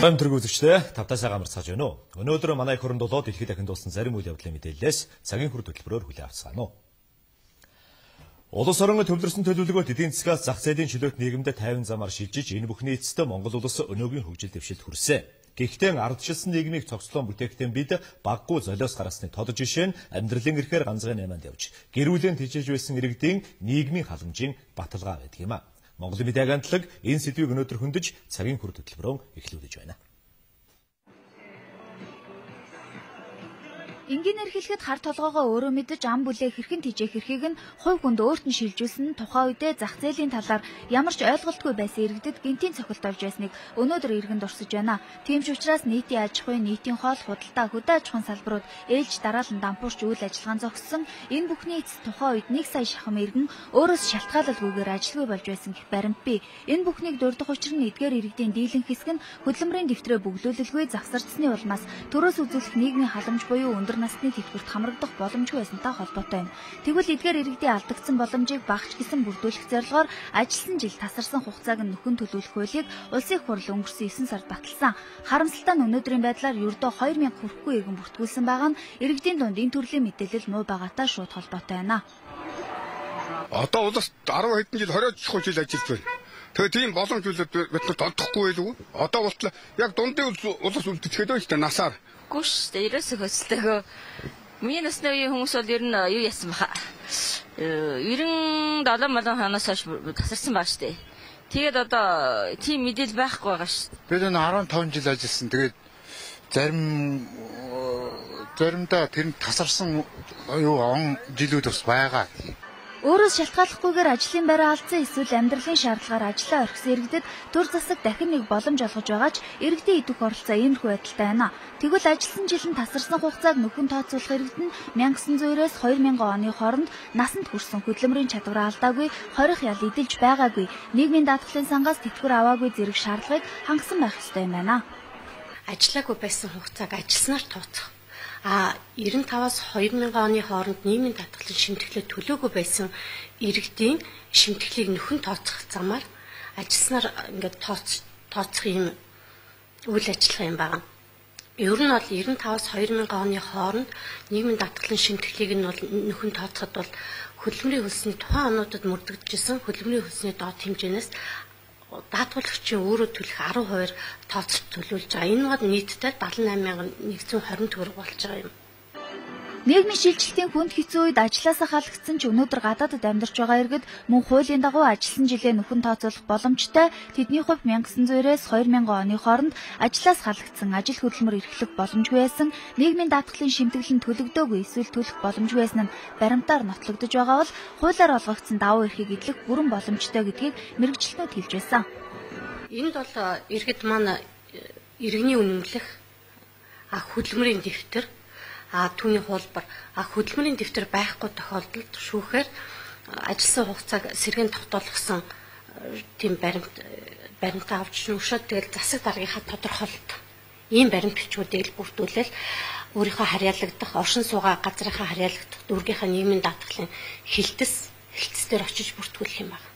Өнөөдөр үзэгчдээ тавтаасаа гамарцгааж байна уу? Өнөөдөр манай их хөрөнд болоод дэлхийд дахин дуусан зарим үйл явдлын мэдээллээс цагийн хүр хөтөлбөрөөр хүлээн авцгаана уу. Улс орон төвлөрсөн төлөвлөгөөт эдийн засгаас зах зээлийн чөлөөт нийгэмдээ тайван замаар шилжиж энэ бүхний эцэст Монгол улс өнөөгийн хөгжил дэвшилд хүрсэн. Гэхдээ ардчилсан нийгмийг цогцлон бүтээхтэн бид баггүй золиос гаргасны тод жишээ нь амьдралын эрхээр ганцхан 8-нд явж гэр бүлийн тэжээж байсан иргэдийн нийгмийн халамжийн баталгаа байдаг юм а. Монголын медиа агентлаг энэ сэдвийг өнөөдөр хөндөж цагийн хүр хөтөлбөрөөр эхлүүлж байна. Энгийнээр хэлэхэд хар толгоогоо өөрөө мэдэж ам бүлээ хэрхэн тижээх эрхийг нь хувь хүнд өөрт нь шилжүүлсэн нь тухайн үедээ зах зээлийн талаар ямар ч ойлголтгүй байсан иргэдэд гинтийн цохилт болж байсныг өнөөдөр иргэн дурсаж байна. Тийм ч учраас нийтийн аж ахуй, нийтийн хоол, худалдаа, хөдөө аж ахуйн салбарууд ээлж дараалан дампуурч үйл ажиллагаан зогссон. Энэ бүхний эцэст тухайн үед 1 сая шахам иргэн өөрөөс шалтгаалалгүйгээр ажилгүй болж байсан гэх баримт бий. Энэ бүхнийг дурдах учир нь эдгээр иргэдийн дийлэн хэсэг нь хөдөлмөрийн дэвтрээ бөглүүлэлгүй завсардсны улмаас төрөөс үзүүлэх нийгмийн халамж буюу өндөр насны тэтгэврт хамрагдах боломжгүй байсантай холбоотой юм. Тэгвэл эдгээр иргэдийн алдагдсан боломжийг багч гисэн бүрдүүлэх зорилгоор ажилласан жил тасарсан хугацааг нь нөхөн төлөвлөх хуулийг улсын их хурл өнгөрсөн 9 сард баталсан. Харамсалтай нь өнөөдрийн байдлаар ердөө 2000 хүрэхгүй иргэн бүртгүүлсэн байгаа нь иргэдийн дунд энэ төрлийн мэдээлэл муу байгаатай шууд холбоотой байна. Одоо улс 10 хэдэн жил 20 жил ажиллаж байна. Тэгээ тийм боломж үлээд бид нарт олдохгүй байлгүй. Одоо болтол яг дундын улс үлдэхэд байна шүү дээ насаар. Гүш ерөөсөө хөсөлтөөгөө миний насны үеийн хүмүүс бол ер нь юу яасан баха 97 хоногоос хойш тасарсан баг штэ. Тэгээд одоо тийм мэдээлэл байхгүй байгаа ш. Бид энэ 15 жил ажилласан. Тэгээд заримдаа тэр тасарсан юу он жилүүд бас байгаа. Өөрөөс шалтгааллахгүйгээр ажлын байраа алдсан эсвэл амьдралын шаардлагаар ажиллаа орхисон иргэдэд төр засаг дахин нэг боломж олгож байгаа ч иргэдийн идэх оролцоо иймэрхүү байдалтай байна. Тэгвэл ажилласан жил нь тасарсан хугацааг нөхөн тооцоолох иргэд нь 1900-ээс 2000 оны хооронд насанд хүрсэн хөдөлмөрийн чадвараа алдаагүй, хорих ял эдэлж байгаагүй, нийгмийн даатгалын сангаас тэтгэвэр аваагүй зэрэг шаардлагыг хангасан байх ёстой юм байна. Ажиллаагүй байсан хугацааг ажилласнаар тооцох. 95-аас 2000 оны хооронд нийгмийн даатгалын шимтгэлээ төлөөгүй байсан иргэдийн шимтгэлийг нөхөн тооцох замаар ажилласнаар ингээд тооцох юм үйл ажиллагаа юм байна. Ер нь бол 95-аас 2000 оны хооронд нийгмийн даатгалын шимтгэлийг нь бол нөхөн тооцоход бол хөдөлмөрийн хөлсний тухайн онуудад мөрдөгдөжсэн хөдөлмөрийн хөлсний доод хэмжээнээс даатгуулагчийн өөрөө төлөх 10% тооцож төлөвлөж байгаа. Энэ бол нийтдээ 78120 төгрөг болж байгаа юм. Нийгмийн шилжилтийн хүнд хэцүү үед ажилласаа халагдсан ч өнөөдөр гадаадд амьдарч байгаа иргэд мөн хуулийн дагуу ажилласан жилээ нөхөн тооцоолох боломжтой. Тэдний хувьд 1900-ээс 2000 оны хооронд ажиллаас халагдсан ажил хөдөлмөр эрхлэх боломжгүй байсан, нийгмийн даатгалын шимтгэл нь төлөгдөөгүй эсвэл төлөх боломжгүй байсан нь баримтаар нотлогдож байгаа бол хуулиар олгогдсон давуу эрхийг эдлэх бүрэн боломжтой гэдгийг мэргэжилтнүүд хэлж байсан. Энд бол иргэд маань иргэний үнэмлэх хөдөлмөрийн дэвтэр түүний хуулбар хөдөлмөрийн дэвтэр байхгүй тохиолдолд шүүхээр ажилласан хугацааг сэргээн тогтоолгосон тийм баримтаа авч шүүшээд тэгэл засаг даргийнхаа тодорхойлолт ийм баримт бичгүүдийг бүрдүүлэл өөрийнхөө харьяалагдах оршин суугаа газрынхаа харьяалагдах дүүргийнхаа нийгмийн даатгалын хилцээр очиж бүртгүүлэх юм байна.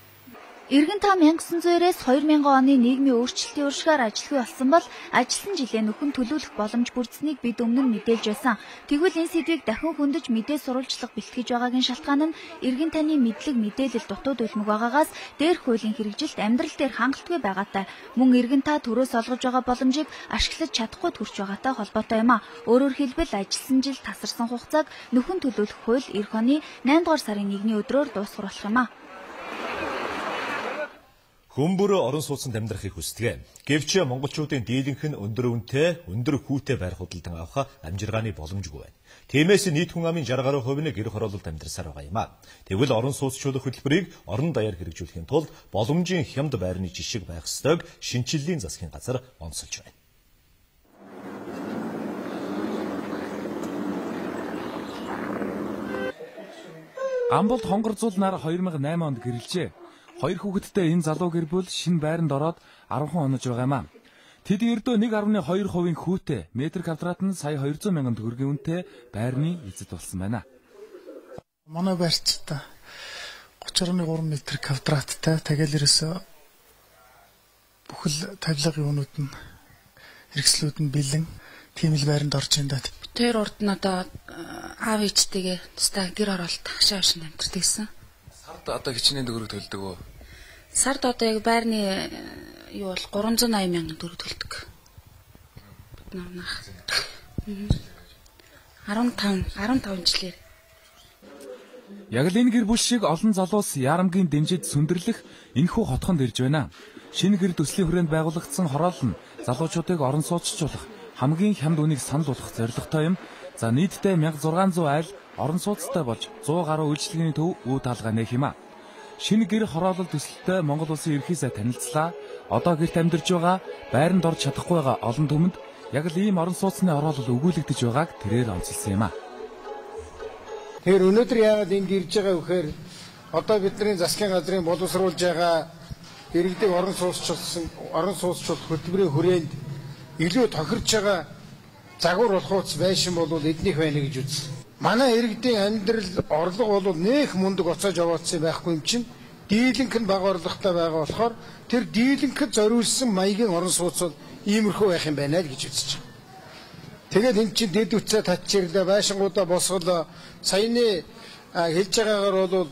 Иргэн та 1900-ээс 2000 оны нийгмийн өөрчлөлтийн уршгаар ажилгүй болсон бол ажилласан жилээ нөхөн төлөвлөх боломж бүрдсэнийг бид өмнө нь мэдээлж байсан. Тэгвэл энэ сэдвийг дахин хөндөж мэдээ сурвалжлах бэлтгэж байгаагийн шалтгаан нь иргэн таны мэдлэг мэдээлэл дутууд үлмэг байгаагаас дээрх хуулийн хэрэгжилт амьдрал дээр хангалтгүй байгаатай. Мөн иргэн та төрөөс олгож байгаа боломжийг ашиглаж чадахгүй төрж байгаатай холбоотой юм а. Өөрөөр хэлбэл ажилласан жил тасарсан хугацааг нөхөн төлөвлөх хууль эх оны 8 дугаар сарын 1-ний өдрөөр дуусгах болох юм а. Хүмүүр орон сууцнд амьдрахыг хүсдэг. Гэвч монголчуудын дийлэнх нь өндөр үнэтэй, өндөр хүүтэй байр худалдан авах амжиргааны боломжгүй байна. Тиймээс нийт хүн амын 60 гаруй хувь нь гэр хороололд амьдарсаар байгаа юм а. Тэгвэл орон сууцчлуулах хөтөлбөрийг орон даяар хэрэгжүүлэхийн тулд боломжийн хямд байрны жишг байх ёстойг шинчиллийн засгийн газар онцолж байна. Амболд хонгор зул нар 2008 онд гэрэлжээ. 2 хүүхэдтэй энэ залуу гэр бүл шинэ байранд ороод 10 хонож байгаа юм а. Тэд ердөө 1.2% хүүтэй метр квадрат нь сая 200 мянган төгрөгийн үнэтэй байрны эзэд болсон байна. Манай байрчтай 30.3 метр квадраттай тэгэл ерөөсө бүхэл тавилгын үнүүд нь хэрэгслүүд нь бэлэн тийм л байранд орж ин даа. Тэр урд нь одоо аав ээжтэйгээ тусдаа гэр оролт хашаа хашин амьдэрдэг гэсэн. Сард одоо хичнээн төгрөг төлдөг үү? Сард одоо яг байрны юу бол 380 мянган төгрөг төлдөг. Бид намнах. 15 жилээр. Яг л энэ гэр бүл шиг олон залуус ярамгийн дэмжид сүндэрлэх энэхүү хотхонд ирж байна. Шинэ гэр төслийн хүрээнд байгуулагдсан хороол нь залуучуудыг орон сууцчлуулах хамгийн хямд үнийг санал болгох зорилготой юм. За нийтдээ 1600 айл орон сууцтай болж 100 гаруй үйлчлэгээний төв үе таалгаа нээх юм а. Шинэ гэр хороолол төсөлтөд Монгол улсын ерхий сайд танилцлаа. Одоо гэрт амьдарч байгаа байранд орж чадахгүй байгаа олон түмэнд яг л ийм орон сууцны хороолол өгүүлэгдэж байгааг тэрээр онцлсан юм а. Тэгэхээр өнөөдөр яагаад энд ирж байгаа вэхээр одоо бидний засгийн газрын боловсруулж байгаа иргэдэг орон сууцчлал хөтөлбөрийн хүрээнд илүү тохирч байгаа загвар болох байшин бол эднийх байна гэж үзсэн. Манай иргэдийн амьдрал орлого бол нэх мундаг оцоож яваадсан байхгүй юм чинь дийлэнх нь бага орлоготой байгаа болохоор тэр дийлэнхэд зориулсан маягийн орон сууц бол иймэрхүү байх юм байна л гэж үзэж байна. Тэгээд эн чинь дэд үтсээ татчихлаа байшингуудаа босголоо саяны хэлж байгаагаар бол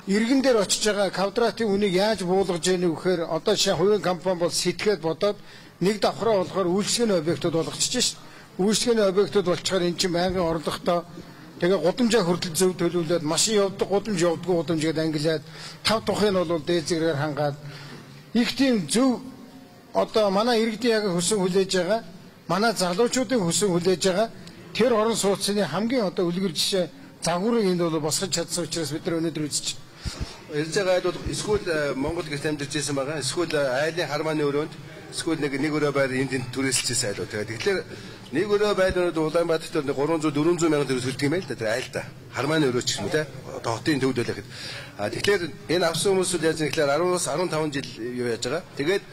иргэн дээр очиж байгаа квадратын үнийг яаж буулгаж яах вэ гэхээр одоо шинэ хувийн компани бол сэтгээд бодоод нэг давхраа болохоор үйлчлэгээний объектууд болгочихж шээ. Үйлчлэгээний объектууд болчихоор эн чинь байнгын орлоготой тэгээ гудамжаа хүртэл зөв төлөвлөөд машин явдаг гудамж явдаггүй гудамжгээд ангилаад тав тухыг нь бол дээд зэрэгээр хангаад их тийм зөв одоо манай иргэдийн яг хөсөн хүлээж байгаа манай залуучуудын хөсөн хүлээж байгаа тэр орон сууцны хамгийн одоо үлгэр жишээ загварыг энд бол босгож чадсан учраас бид нар өнөөдөр үзэж Ирж байгаа айл бол эсвэл Монгол гэрт амьдарч байсан байгаа. Эсвэл айлын хармааны өрөөнд эсвэл нэг өрөө байр энд түрээсэлжсэн айл. Тэгэхээр нэг өрөө байрнууд Улаанбаатарт 300 400 мянган төгрөг төлдөг юм байл да. Тэр айлда. Хармааны өрөө ч юм уу те. Хотын төвд байлаа гэхэд. Тэгэхээр энэ авсан хүмүүс яаж юм гэхээр 10-аас 15 жил юу яаж байгаа. Тэгээд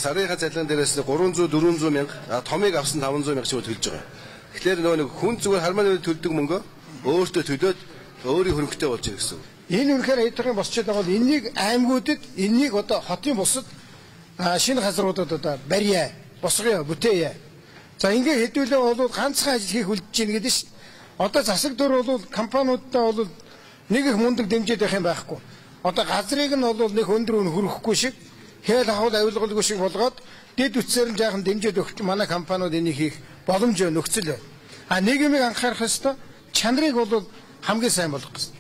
сарынхаа цалин дээрээс 300 400 мянга, томыг авсан 500 мянга ч төлж байгаа. Тэгэхээр нэг хүн зүгээр хармааны өрөө төлдөг мөнгө өөртөө төлөөд өөрийн хөрөнгөтэй болж ирэх гэсэн. Энэ үнэхээр хэдхэн босчод байгаа бол энэнийг аймагуудад энэнийг одоо хотын бусад шинэ газруудад одоо барья, босгоё, бүтээе. За ингээ хэдүүлээ бол ганцхан ажил хийх үлдэж гин гэдэг шин. Одоо засаг дөр бол компаниудаа бол нэг их мундаг дэмжиж байх юм байхгүй. Одоо газрыг нь бол нэг өндөр өн хөрөхгүй шиг хэл хавал авилгалгүй шиг болгоод дэд үтсээр нь жаахан дэмжиж өгч манай компаниуд энийг хийх боломж нөхцөл. Нийгмийг анхаарах ёстой. Чанарыг бол хамгийн сайн болгох гэсэн.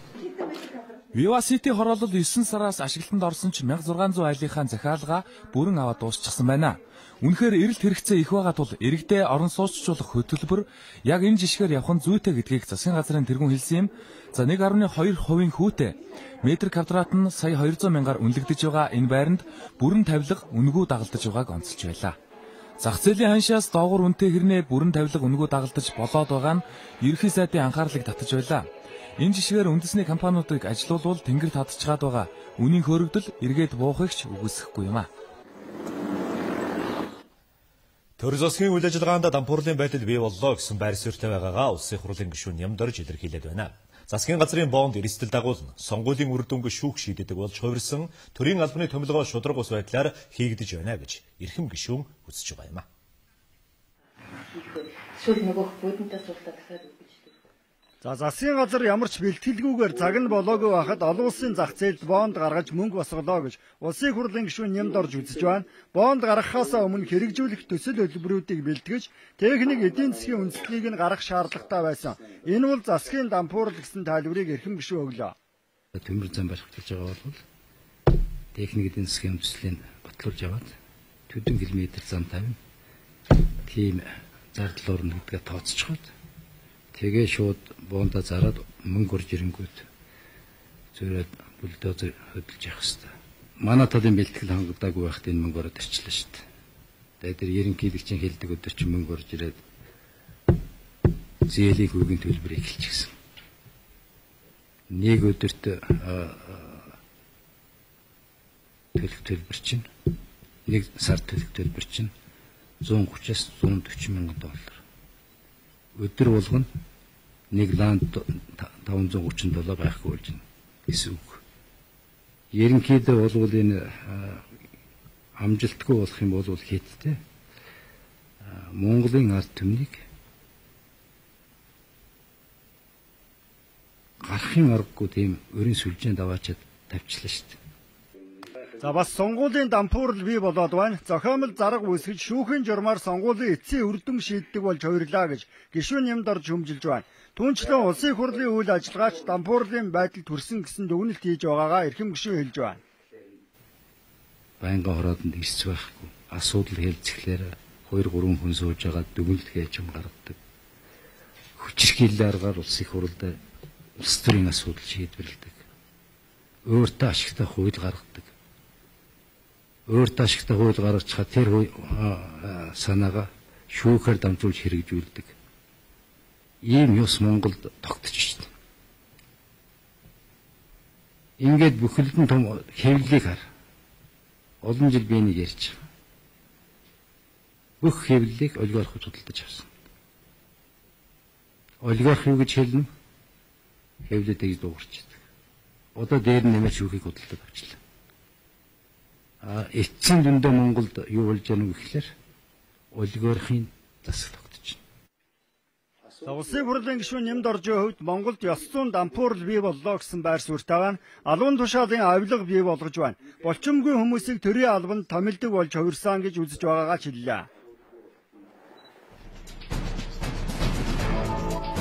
Viva City хороолол 9 сараас ашиглалтанд орсон ч 1600 айлынхаа захиалга бүрэн аваад дуусчихсан байна. Үнэхээр эрэлт хэрэгцээ их байгаа тул иргэдээ орон сууцчлуулах хөтөлбөр яг энэ жишгээр явах нь зүйтэй гэдгийг засгийн газрын тэргүүн хэлсэн юм. За 1.2% хүүтэй метр квадрат нь сая 200 мянгаар үнэлэгдэж байгаа энэ байранд бүрэн тавилга үнгүү дагалдаж байгааг онцолж байлаа. Зах зээлийн ханшаас доогуур үнэтэй хэрнээ бүрэн тавилга үнгүү дагалдаж болоод байгаа нь ерхий сайдын анхаарлыг татаж байлаа. Энэ жишгээр үндэсний компаниудыг ажилуулвал тэнгэр татчихад байгаа үнийн хөрөгдөл эргээд буухыг ч үгүйсэхгүй юм а. Төр засгийн үйл ажиллагаанд дампуурлын байдал бий боллоо гэсэн байр суурьтай байгаагаа улсын хурлын гишүүн Нямдорж илэрхийлээд байна. Засгийн газрын бонд эрсдэл дагуулна. Сонгуулийн үр дүнг шүүх шийдэдэг болж хувирсан төрийн албаны томилгоо шударга ус байдлаар хийгдэж байна гэж эрхэм гишүүн үзэж байгаа юм а. Эсвэл нөгөөх бүдэнтэй суултаа дахиад засгийн газар ямар ч бэлтгэлгүйгээр цаг нь болоогүй байхад олон улсын зах зээлд бонд гаргаж мөнгө босголоо гэж улсын хурлын гишүүн Нямдорж үзэж байна. Бонд гаргахаасаа өмнө хэрэгжүүлэх төсөл хөтөлбөрүүдийг бэлтгэж, техник эдийн засгийн үндэслэлийг нь гаргах шаардлагатай байсан. Энэ бол засгийн дампуурал гэсэн тайлбарыг эрхэм гишүүн өглөө. Төмөр зам баримтлаж байгаа бол техник эдийн засгийн үндэслэлийг батлуулж аваад төдөн километр зам тавина. Тийм зардлуур нь гэдгээ тооцчиход тэгээ шууд бонда зараад мөнгө орж ирэнгүүт зөөрөд бульдозер хөдөлж явах хэрэгтэй. Манай талын бэлтгэл хангагдаагүй байхад энэ мөнгө ороод ирчлээ шүү дээ. Тэгээд тэр ерөнхийлөгчийн хэлдэг өдөр чинь мөнгө орж ирээд зээлийн хүүгийн төлбөрийг эхэлчихсэн. Нэг өдөрт төлбөр чинь нэг сар төлбөр чинь 130-аас 140 мянган доллар. Өдөр болгоно нэг ланд 537 байхгүй болж байна гэсэн үг. Ерөнхийдөө болвол энэ амжилтгүй болох юм бол хэттэй Монголын ард түмнийг гарахын аргагүй тийм өрийн сүлжээнд аваачаад тавьчлаа шүү дээ. За бас сонгуулийн дампуурл бий болоод байна. Зохиомл зарга үүсгэж шүүхийн журмаар сонгуулийн эцсийн үр дүн шийддэг болж хувирлаа гэж гишүүн нэмд орж хөмжилж байна. Түүнчлэн улсын их хурлын үйл ажиллагаач дампуурлын байдал төрсөн гэсэн дүгнэлт хийж байгаагаа эрхэм гишүүн хэлж байна. Байнгын хороодонд ирс байхгүй. Асуудал хэлцэхлээр 2-3 хүн сууж байгаа дүгнэлт хийж юм гаргадаг. Хүчирхийллийн аргаар улсын их хурлд улс төрийн асуудал шийдвэрлэдэг. Өөртөө ашигтай хууль гаргадаг. Өөртөө ашигтай хууль гаргацгаа тэр санаага шүүхээр дамжуулж хэрэгжүүлдэг. Ийм ёс Монголд тогтчих шít. Ингээд бүхэлд нь том хэвлэлийг хар. Олон жил би нэг ярьж байгаа. Бүх хэвлэлийг олигархууд худалдаж авсан. Олигарх юу гэж хэлнэ? Хэвлэлийг дуурчдаг. Одоо дээр нь нэмээд шүүхийг худалдаж авчлаа. Эцсийн дүндээ Монголд юу болж яах вэ гэхээр олигархийн засаг тогтож байна. Улсын хурлын гишүүн нэмд оржийн хувьд Монголд ёс зүйн дампуурл бий боллоо гэсэн байр суурьтай байна. Албан тушаалын авилга бий болгож байна. Болчимгүй хүмүүсийг төрийн албанд томилдог болж хувирсан гэж үзэж байгаагаа хэллээ.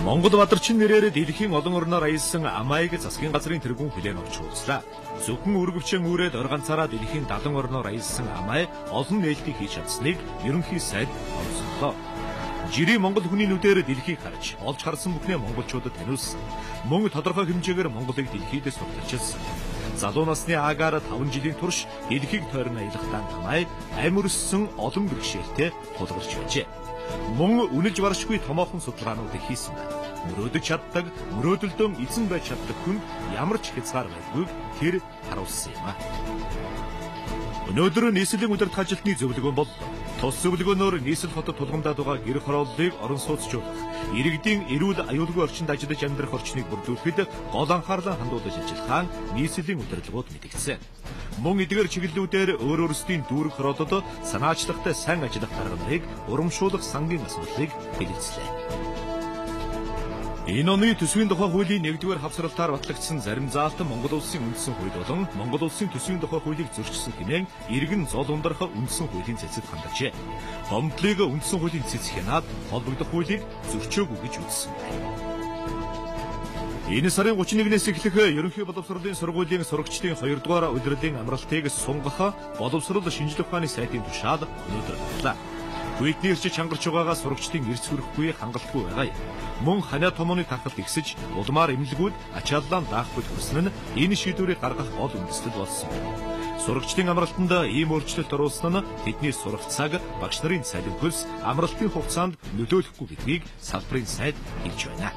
Монгол Бадарчин нэрээр дэлхийн олон орноор аялсан Амайг засгийн газрын тэргүүн хүлээн авч уулзлаа. Зөвхөн үргэвчэн үүрээд органцаараа дэлхийн 70 орноор аялсан Амай олон нээлтийг хийж чадсныг ерөнхий сайд онцлоо. Жирийн монгол хүний нүдээр дэлхийг харж, олж харсан бүхнээ монголчуудад таниулсан. Мөн тодорхой хэмжээгээр Монголыг дэлхийдээс тогтолцсон. Залуу насны аагаар 5 жилийн турш дэлхийг тойрон аялахдаа Амай амь өрссөн олон бэрхшээлтэй тулгарч байжээ. Мөн үнэлж баршгүй томоохон судалгаануудыг хийсэн байна. Мөрөөдөж чаддаг, мөрөөдөлдөө эзэн байж чаддаг хүн ямар ч хязгаар байгүйг тэр харуулсан юм а. Өнөөдөр нийслэлийн удирдах ажилтны зөвлөгөө бол тус зөвлөгөөнөөр нийслэл хотод тулгамдаад байгаа гэр хорооллыг орон сууцчлуулах, иргэдийн эрүүл аюулгүй орчинд ажиллаж амьдрах орчныг бүрдүүлэхэд гол анхаарлаа хандуулж ажиллахаа нийслэлийн удирдлагууд мэдгдсэн. Мөн эдгээр чиглэлүүдээр өөр өөрсдийн дүүрэг хорооллод санаачлагтай сайн ажиллах дарга нарыг урамшуулах сангийн асуудлыг хэлэлцлээ. Энэ оны төсвийн тухай хуулийн 1-р хавсралтаар батлагдсан зарим заалт Монгол улсын үндсэн хууль болон Монгол улсын төсвийн тухай хуулийг зөрчсөн хэмээн иргэн зол ундрах үндсэн хуулийн цэцэд хандажээ. Гомдлыг үндсэн хуулийн цэц хянаад холбогдох хуулийг зөрчөөгүй гэж үзсэн байна. Энэ сарын 31-ээс эхлэх ерөнхий боловсролын сургуулийн сурагчдын 2-р удирдлын амралтыг сунгах боловсрол шинжилгээ ухааны сайтын тушаал өнөөдөр батлаа. Хүйтний ирж чангарч байгаагаа сурагчдын эрс хүрэхгүй хангалтгүй байгаа. Мөн ханиа томооны тархалт ихсэж улмаар эмнэлгүүд ачааллаа даахгүй төрсөн нь энэ шийдвэрийг гаргах гол үндэслэл болсон. Сурагчдын амралтанд ийм өөрчлөлт оруулсан нь тэдний сурах цаг, багш нарын цалин хөлс, амралтын хугацаанд нөлөөлөхгүй гэдгийг салбарын сайд хэлж байна.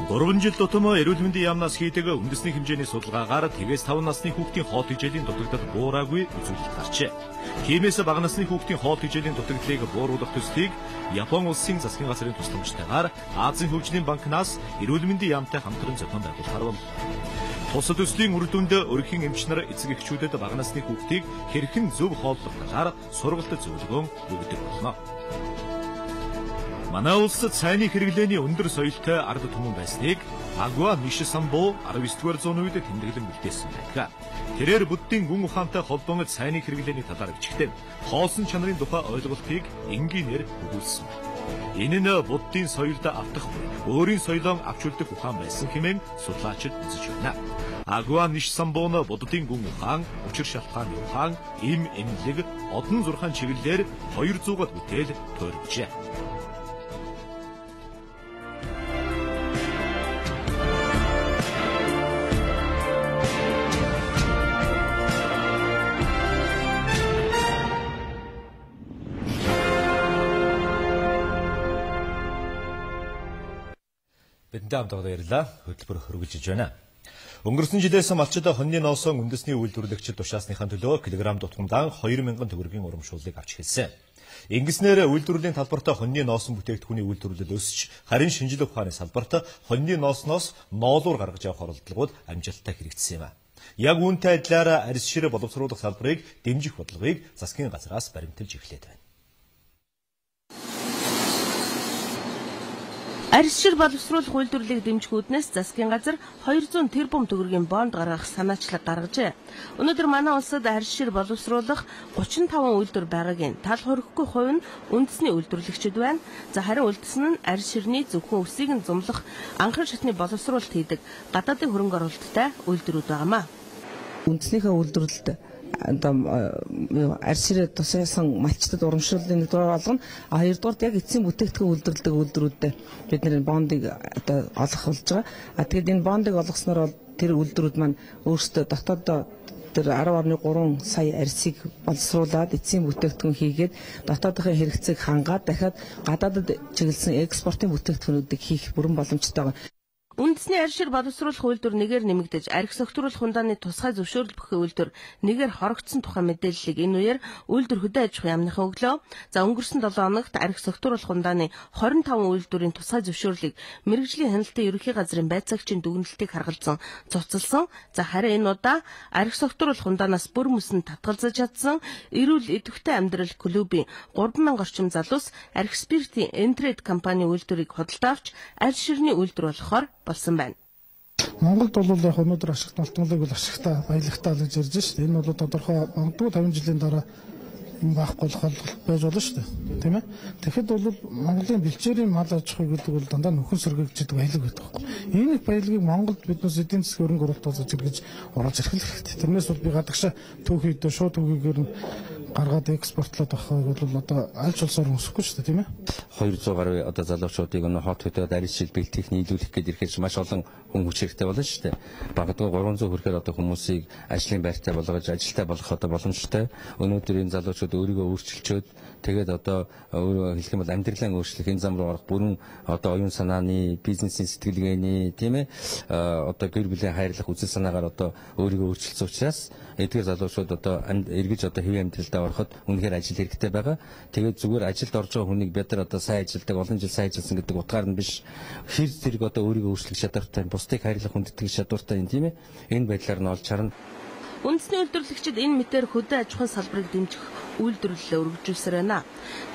3 жил тутам эрүүл мэндийн яамнаас хийдэг үндэсний хэмжээний судалгаагаар 5 насны хүүхдийн хоол тэжээлийн дутагдал буураагүй үзүүлэлт гарчээ. Тиймээс бага насны хүүхдийн хоол тэжээлийн дутагдлыг бууруулах төслийг Япон улсын засгийн газрын тусламжтайгаар Азийн хөгжлийн банкнаас эрүүл мэндийн яамтай хамтран зохион байгуулахаар боллоо. Тус төслийн үр дүнд өргөхийн эмч нар эцэг эхчүүдэд бага насны хүүхдийг хэрхэн зөв хооллох талаар сургалт зөвлөгөө өгдөг болно. Манай улсад цайны хэрэглээний өндөр соёлтой ард түмэн байсныг Агва Нишисамбо 19-р зууны үед тэмдэглэн үлдээсэн байдаг. Тэрээр буддийн гүн ухаантай холбоон цайны хэрэглээний талаар бичгтэн хоосон чанарын тухай ойлголтыг энгийнээр өгүүлсэн. Энэ нь буддийн соёлд автахгүй, өөрийн соёлоо авч үлдэх ухаан байсан хэмээн судлаачид үзэж байна. Агва Нишисамбо нь буддийн гүн ухаан, учир шалтгааны ухаан, эм эмнэлэг, одон зурхаан чиглэлээр 200-аад бүтээл тойрогжээ. Бидэнтэй хамт байгаа баярлалаа. Хөтөлбөр хөргөжж байна. Өнгөрсөн жилээс малчид хоньны ноосоо үндэсний үйлдвэрлэгчид тушаасныхаа төлөө килограмм тутамдаа 2000 төгрөгийн урамшууллыг авч хэлсэн. Ингэснээр үйлдвэрлэлийн талбарт хоньны ноосон бүтээгдэхүүний үйлдвэрлэл өсч, харин шинжилгээ ухааны салбарт хоньны ноосноос ноолуур гаргаж авах оролдлогууд амжилттай хэрэгжсэн юм а. Яг үүнтэй адилаар арьс ширээ боловсруулах салбарыг дэмжих бодлогыг засгийн газраас баримталж эхлээд байна. Арьс шир боловсруулах үйлдвэрлэлийг дэмжих үүднээс засгийн газар 200 тэрбум төгрөгийн бонд гаргах санаачлаг гаргажээ. Өнөөдөр манай улсад арьс шир боловсруулах 35 үйлдвэр байгаагийн тал хорихгүй хувь нь үндэсний үйлдвэрлэгчид байна. За харин үлдсэн нь арьс ширний зөвхөн өсийг нь зумлах анхан шатны боловсруулалт хийдэг гадаадын хөрөнгө оруулалттай үйлдвэрүүд байгаамаа. Үндэснийхээ үйлдвэрлэлд арьс ширээ тусгасан малчтад урамшууллын нэгдүгээр болгоно. Хоёрдугаар яг эцсийн бүтээгдэхүүн үйлдвэрлэдэг үйлдвэрүүдэд бид нэр бондыг олох болж байгаа. Тэгээд энэ бондыг олгосноор тэр үйлдвэрүүд маань өөрсдөө дотоод тэр 10.3 сая арьсыг боловсруулад эцсийн бүтээгдэхүүн хийгээд дотоодын хэрэгцээг хангаад дахиад гадаадад чиглэсэн экспортын бүтээгдэхүүнүүдийг хийх бүрэн боломжтой байгаа. Үндэсний арьс шир боловсруулах үйлдвэр нэгээр нэмэгдэж, архи согтруулах хүндааны тусгай зөвшөөрөл бүхий үйлдвэр нэгээр хорогдсон тухай мэдээллийг энэ үеэр үйлдвэр хөдөө аж ахуйн яамныхаа өглөө. За өнгөрсөн 7 хоногт архи согтруулах хүндааны 25 үйлдвэрийн тусгай зөвшөөрлийг мэргэжлийн хяналтын ерөнхий газрын байцаагчийн дүгнэлтийг харгалзан цуцалсан. За харин энэ удаа архи согтруулах хүндаанаас бүр мөсөн татгалзаж чадсан эрүүл идэвхтэй амьдрал клубын 3000 орчим залуус архи спиртийн Entrade компани үйлдвэрийг худалдаа авч арьс ширний үйлдвэр болохоор болсон байна. Монголд бол яг өнөөдөр ашигт малтмалыг бол ашигтай баялагтай л гэж ярьж шүү дээ. Энэ бол тодорхой магадгүй 50 жилийн дараа юм байхгүй болох байж болно шүү дээ. Тийм ээ. Тэгэхэд бол Монголын бэлчээрийн мал аж ахуй гэдэг бол дандаа нөхөн сөргөгчд баялаг гэдэг байхгүй. Энэ баялагийг Монголд биднээс эдийн засгийн хөрөнгө оруулалт олж иргэж оруулж ирэх хэрэгтэй. Тэрнээс бол би гадагшаа түүхийдээ шууд түүхийгээр нь гаргаад экспортлоод авахыг бол одоо аль ч улсаар өсөхгүй шүү дээ, тийм ээ. 200 гаруй одоо залуучуудыг өнөө хот хөдөөд арьс шил бэлтгэх нийлүүлэх гээд ирэхэд маш олон хүн хүч хэрэгтэй болно шүү дээ. Багадгүй 300 хүрэхээр одоо хүмүүсийг ажлын байртай болгож ажилтай болгох одоо боломжтой. Өнөөдөр энэ залуучууд өөрийгөө өөрчилчөөд тэгээд одоо өөрөө хэлэх юм бол амьдралаа өөрчлөх энэ зам руу орох бүрэн одоо оюун санааны, бизнесийн сэтгэлгээний, тийм ээ, одоо гэр бүлийн хайрлах үзэл санаагаар одоо өөрийгөө өөрчилсөн учраас эдгээр залуучууд одоо эргэж одоо хэвийн амьдралдаа ороход үнэхээр ажил хэрэгтэй байгаа. Тэгээд зүгээр ажилд орж байгаа хүнийг бид нар одоо сайн ажилдаг, олон жил сайн ажилласан гэдэг утгаар нь биш. Хэр зэрэг одоо өөрийгөө өөрчлөх чадвартай, бусдыг хайрлах хүндэтгэх чадвартай юм, тийм ээ. Энэ байдлаар нь олж харна. Үндэсний үйлдвэрлэгчид энэ мэтээр хөдөө аж ахуйн салбарыг дэмжих үйлдвэрлэлээ өргөжүүлсээр байна.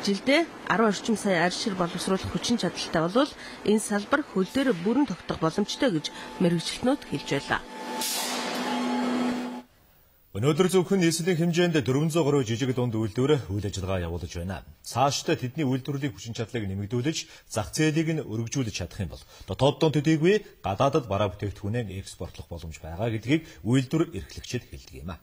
Жилдээ 10 орчим сая арьс шир боловсруулах хүчин чадалтай болвол энэ салбар хөл дээр бүрэн тогтох боломжтой гэж мэргэжилтнүүд хэлж байлаа. Өнөөдөр зөвхөн нийслэлийн хэмжээнд 400 гаруй жижиг дунд үйлдвэр үйл ажиллагаа явуулж байна. Цаашдаа тэдний үйлдвэрлэлийн хүчин чадлыг нэмэгдүүлж, зах зээлийг нь өргөжүүлж чадах юм бол дотооддоо төдийгүй гадаадад бараа бүтээгдэхүүнээ экспортлох боломж байгаа гэдгийг үйлдвэр эрхлэгчид хэлдэг юм а.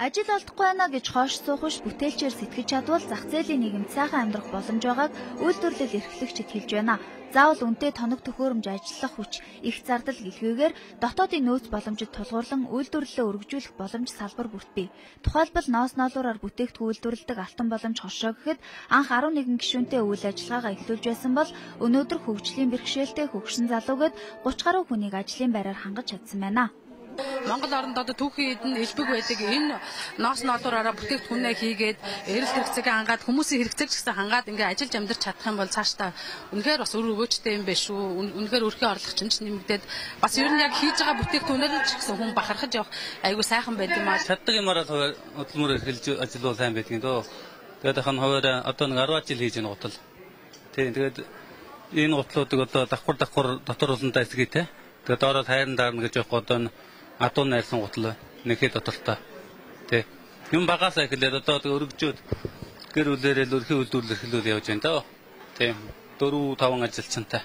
Ажил олдохгүй байна гэж хоош суухш бүтээлчээр сэтгэж чадвал зах зээлийн нийгэмд сайхан амьдрах боломж байгааг үйлдвэрлэл эрхлэгчид хэлж байна. Заавал үнэтэй тоног төхөөрөмж ажиллах хүч их зардал гэлхүүгээр дотоодын нөөц боломжид тулгуурлан үйлдвэрлэлээ өргөжүүлэх боломж салбар бүрт бий. Тухайлбал ноос ноолуураар бүтээгдэхүүн үйлдвэрлэдэг алтан боломж хошоо гэхэд анх 11 гишүүнтэй үйл ажиллагаагаа эхлүүлж байсан бол өнөөдөр хөгжлийн бэрхшээлтэй хөгшин залуугээд 30 гаруй хүнийг ажлын байраар хангаж чадсан байна. Монгол оронд одоо түүхийн эдэн элбэг байдаг энэ ноос ноолуураараа бүтээгдэхүүнээ хийгээд эрэлт хэрэгцээг хангаад хүмүүсийн хэрэгцээг ч гэсэн хангаад ингээ ажиллаж амьдрах чадах юм бол цаашдаа үнэхээр бас өр өвөөчтэй юм биш үү? Үнэхээр өрхийн орлого чинь нэмэгдээд бас ер нь яг хийж байгаа бүтээгдэхүүнээр ч гэсэн хүн бахархаж явах айгүй сайхан байд юм аа. Чаддаг юмараа хөдөлмөр эрхэлж ажиллавал сайн байдгийн дөө. Тэгээд хахан хуваар одоо нэг 10 жил хийж байгаа гутал. Тэгээд энэ гутлуудыг одоо давхар дотор улаантай эсгээтэй. Тэгээд доороо хайран даарна гэж явах одоо адуун найрсан гутал нэхэд дотолтой. Тэ. Юм багасаа ихлээр одоо өргөжөөд гэр бүлээрээ өрхийн үйлдвэрлэл эхлүүл явж байна даа. Тэ. 4-5 ажилчинтай.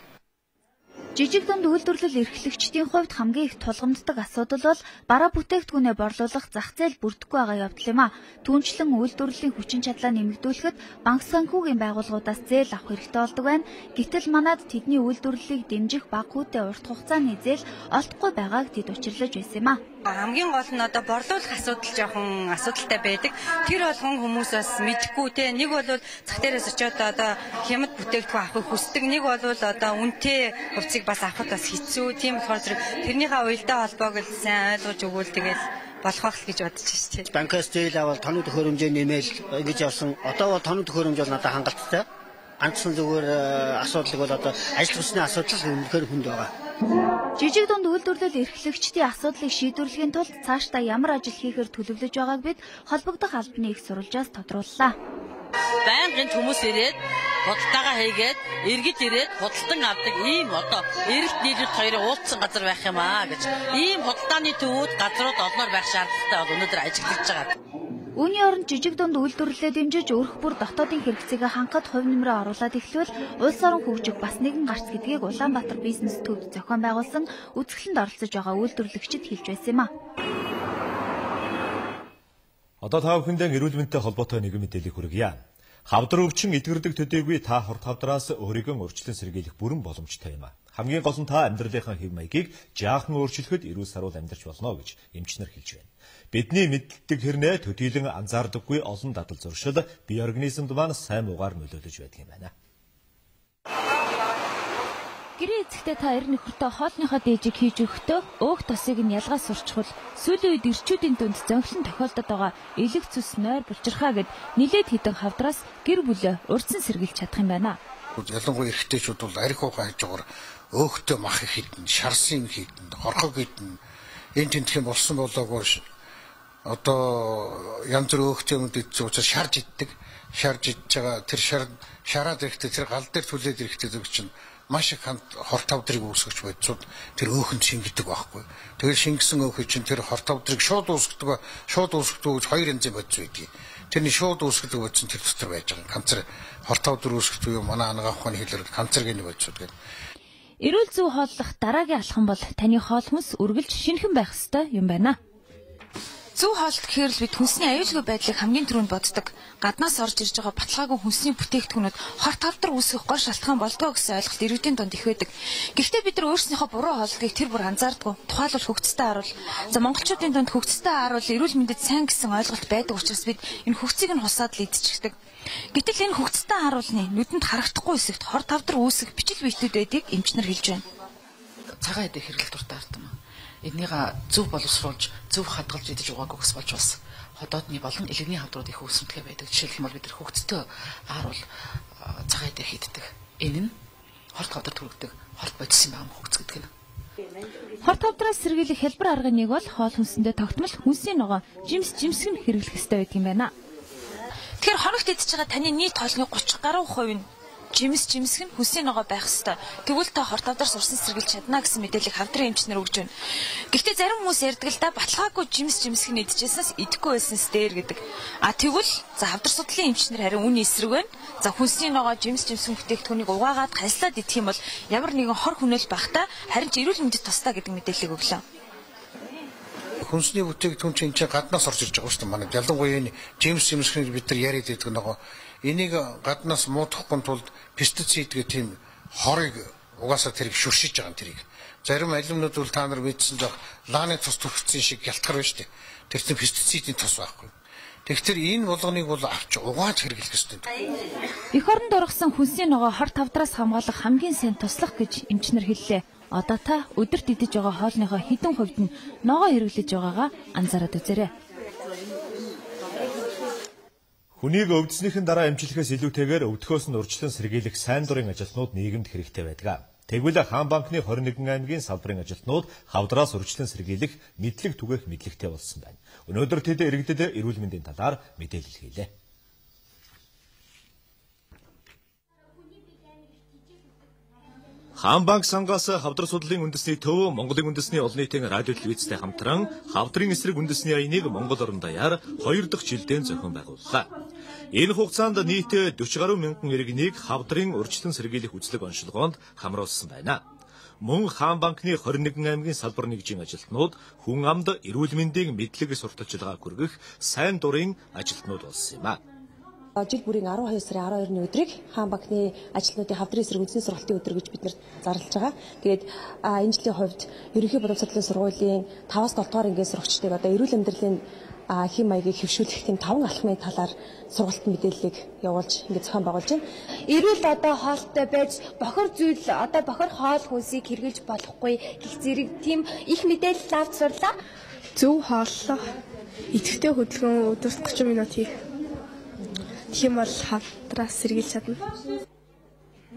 Жижиг дунд үйлдвэрлэл эрхлэгчдийн хувьд хамгийн их тулгамддаг асуудал бол бараа бүтээгдэхүүнээ борлуулах зах зээл бүрдэхгүй байгаа явдал юм а. Түүнчлэн үйлдвэрлэлийн хүчин чадлаа нэмэгдүүлэхэд банк санхүүгийн байгууллагуудаас зээл авах хэрэгтэй болдог байна. Гэтэл манайд тэдний үйлдвэрлэлийг дэмжих бага хүүтэй урт хугацааны зээл олдохгүй байгааг тэд учирлаж байсан юм а. Хамгийн гол нь одоо борлуулах асуудал жоохон асуудалтай байдаг. Тэр болгон хүмүүс бас мэдэхгүй те. Нэг бол зах дээрээс очиод одоо хямд бүтээгдэхүүн авахыг хүсдэг. Нэг бол одоо үнэтэй хувьцыг бас авахд бас хэцүү. Тийм болохоор тэрнийхээ уялдаа холбоог л сайн ойлгож өгвөл тэгэл болох байх л гэж бодож байна шүү дээ. Банкас зээл авал тоног төхөөрөмжөө нэмэл гэж явсан. Одоо бол тоног төхөөрөмж бол надад хангалттай. Ганцхан зүгээр асуудал бол одоо ажил хүчний асуудал үнэхээр хүнд байгаа. Жижиг дунд үйлдвэрлэл эрхлэгчдийн асуудлыг шийдвэрлэхийн тулд цаашдаа ямар ажил хийхээр төлөвлөж байгааг бид холбогдох албаны их сурвалжаас тодрууллаа. Байнгын хүмүүс ирээд худалдаагаа хийгээд эргэж ирээд худалдан авдаг ийм одоо эрэлт нийлүүлэлт хоёрын уулзсан газар байх юм аа гэж. Ийм худалдааны төвүүд газрууд олноор байх шаардлагатай бол өнөөдөр ажиглаж байгаа. Үүний оронд жижиг дунд үйлдвэрлэлээ дэмжиж өрх бүр дотоодын хэрэгцээгээ хангахад хувь нэмрээ оруулаад эхлэвэл улс орон хөгжих бас нэгэн гарц гэдгийг Улаанбаатар бизнес төвд зохион байгуулсан үзэсгэлэнт оролцож байгаа үйлдвэрлэгчид хэлж байсан юм а. Одоо та бүхэндээ эрүүл мэндтэй холбоотой нэгэн мэдээлэл хүргье. Хавдар өвчин эдгэрдэг төдийгүй та хорт хавдраас өөрийгөө өөрчлөн сэргийлэх бүрэн боломжтой юм а. Хамгийн гол нь та амьдралынхаа хэв маягийг жаахан өөрчлөхөд эрүүл сарвал амьдарч болно гэж эмчнэр хэлж байна. Бидний мэддэг хэрнээ төдийлөн анзаардаггүй олон дадал зуршил бие организмд маань сайн муугаар нөлөөлөж байдаг юм байна. Гэрээ эзэхдээ та эр нөхөртөө хоолныхоо дээжийг хийж өгөхдөө өөх тосыг нь ялгаас сурчвал сүүлийн үед эрчүүдийн дүнд зөнхлөн тохиолдод байгаа элэг цус нойр булчирхаа гэд нилээд хідэн хавдраас гэр бүлээ урьдсан сэргийлж чадах юм байна. Ялангуяа эрэгтэйчүүд бол арх ухаан хажуугаар өөхтөө мах хідэн, шарсын хідэн, хорхог хідэн энэ тентхэн болсон болоогүй одоо янз бүр өөхтэй юмд идэж шарж иддэг. Шарж идж байгаа тэр шараад ирэхдээ тэр гал дээр түлээд ирэхдээ зүг чинь маш их хорт хавдрыг үүсгэж бодсод тэр өөхөнд шингэдэг байхгүй. Тэгэхээр шингэсэн өөхөд чинь тэр хорт хавдрыг шууд үүсгдэг гэж хоёр янзын бодис байдгийг. Тэрний шууд үүсгдэг бодис нь тэр дотор байж байгаа. Канцер хорт хавдар үүсгдэг юм манай анагаах ухааны хэлээр канцергийн бодисуд гэдэг. Эрүүл зөв хооллох дараагийн алхам бол таны хоол хүнс үргэлж шинэхэн байх ёстой юм байна. Зөв хоолт гэхээр л бид хүнсний аюулгүй байдлыг хамгийн түрүүнд боддог. Гаднаас орж ирж байгаа баталгаагүй хүнсний бүтээгдэхүүнүүд хорт хавдар үүсгэх гол шалтгаан болдгоо гэсэн ойлголт иргэдийн дунд их байдаг. Гэхдээ бид нар өөрсдийнхөө буруу хооллогыг тэр бүр анзаардаггүй. Тухайлбал хөгцтэй харуул. За монголчуудын дунд хөгцтэй харуул эрүүл мэндэд сайн гэсэн ойлголт байдаг учраас бид энэ хөгцийг нь хусаад л идчихдэг. Гэтэл энэ хөгцтэй харуулны нүдэнд харагдахгүй хэсэгт хорт хавдар үүсгэх бичил биетүүд байдгийг эмчнэр хэлж байна. Цагаан эдэх хэрэглэл дуртай ардам. Энийг зөв боловсруулж, зөв хадгалж идэж угаагүй гэс болж бас ходоодны болон элэгний хавдрууд их үүсэмтгэ байдаг. Жишээлх юм бол бид нар хөгцтэй ааруул цагаан эдэр хийддэг. Энэ нь хорт хавдар төрөгдөг хорт бодис юм байна хөгц гэдэг нь. Хорт хавдраас сэргийлэх хэлбэр аргын нэг бол хоол хүнсэндээ тогтмол хүнсний ногоо жимсгэн хэрэглэх ёстой байдаг юм байна. Тэгэхээр хоногт идэж байгаа таны нийт хоолны 30 гаруй хувь нь жимсгэн хүнсний ногоо байх ёстой. Тэгвэл та хорт хавдраас урсан сэргийлж чадна гэсэн мэдээллийг хавдрын эмчнэр өгж байна. Гэхдээ зарим хүмүүс ярьдаг л да баталгаагүй жимсгэн идчихсэнээс идэхгүй байснаас дээр гэдэг. Тэгвэл за хавдар судлалын эмчнэр харин үүний эсрэг байна. За хүнсний ногоо жимсгэн бүтээгдэхүүнийг угаагаад хальслаад идэх юм бол ямар нэгэн хор хүнэл багтаа харин ч эрүүл мэндэд тусдаа гэдэг мэдээллийг өглөө. Хүнсний бүтээгдэхүүн чинь гаднаас орж ирж байгаа шүү дээ. Манай ялангуяа энэ жимсгэн бид нар яриад байдаг нөгөө энийг гаднаас муудахгүй тулд пестицид гэх тийм хорыг угаасаа тэрийг шүршиж байгаа юм тэрийг. Зарим алимнууд бол та нар мэдсэн жоо лааны тус төрчихсөн шиг ялтгар байна шүү дээ. Тэр чинь пестицидийн тус байхгүй. Тэгэхээр энэ болгоныг бол авч угааж хэрэглэх ёстой. Эх оронд оргосон хүнсний ногоо хорт хавдраас хамгаалах хамгийн сайн туслах гэж эмчнэр хэллээ. Одоо та өдөрт идэж байгаа хоолныхоо хэдэн хувьд нь ногоо хэрэглэж байгаагаа анзаараад үзээрэй. Хүнийг өвдснийхэн дараа эмчлэхээс илүүтэйгээр өвдөхөөс нь урьдчилан сэргийлэх сайн дурын ажилтнууд нийгэмд хэрэгтэй байдаг. Тэгвэл Хаан банкны 21 аймгийн салбарын ажилтнууд хавдраас урьдчилан сэргийлэх мэдлэг түгээх мэдлэгтэй болсон байна. Өнөөдөр тэд иргэдэд эрүүл мэндийн талаар мэдээлэл хийлээ. Хаан банк сангаас хавдар судлалын үндэсний төв Монголын үндэсний олон нийтийн радио телевизтэй хамтран хавдрын эсрэг үндэсний аяныг Монгол орон даяар 2 дахь жилдээ зохион байгууллаа. Энэ хугацаанд нийт 40 гаруй мянган иргэнийг хавдрын урьдчилан сэргийлэх үзлэг онцлогоонд хамруулсан байна. Мөн Хаан банкны 21 аймгийн салбар нэгжийн ажилтнууд хүн амд эрүүл мэндийн мэдлэг сурталчилгааг хүргэх сайн дурын ажилтнууд болсон юм а. Жил бүрийн 12 сарын 12-ны өдрийг Хаан банкны ажилтнуудын хавдрын эсрэг үндэсний сургалтын өдөр гэж бид нэр зарлаж байгаа. Тэгээд энэ жилийн хувьд ерөнхий боловсролын сургуулийн 5-7 дугаар ангийн сурагчдыг одоо эрүүл амьдралын хэм маягийг хэвшүүлэх тийм 5 алхмын талаар сургалт мэдээллийг явуулж ингээд зохион байгуулж байна. Эрүүл одоо хоолтой байж бохор зүйл одоо бохор хоол хүнсийг хэрглэж болохгүй гэх зэрэг тийм их мэдээлэл авч сурлаа. Зөв хооллох, идэвхтэй хөдөлгөөн өдөрт 30 минут хийх. Тийм бол хавдраас сэргийлж чадна.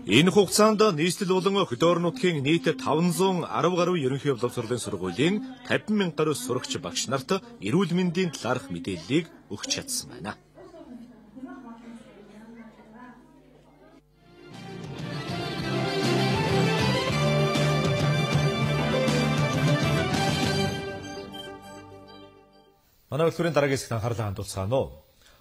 Энэ хугацаанд нийслэл болон хөдөө орон нутгийн нийт 510 гаруй ерөнхий боловсролын сургуулийн 50,000 гаруй сурагч багш нарт эрүүл мэндийн талаарх мэдээллийг өгч чадсан байна. Манай хөтөлбөрийн дараагийн хэсэгт анхаарлаа хандуулцгаана уу.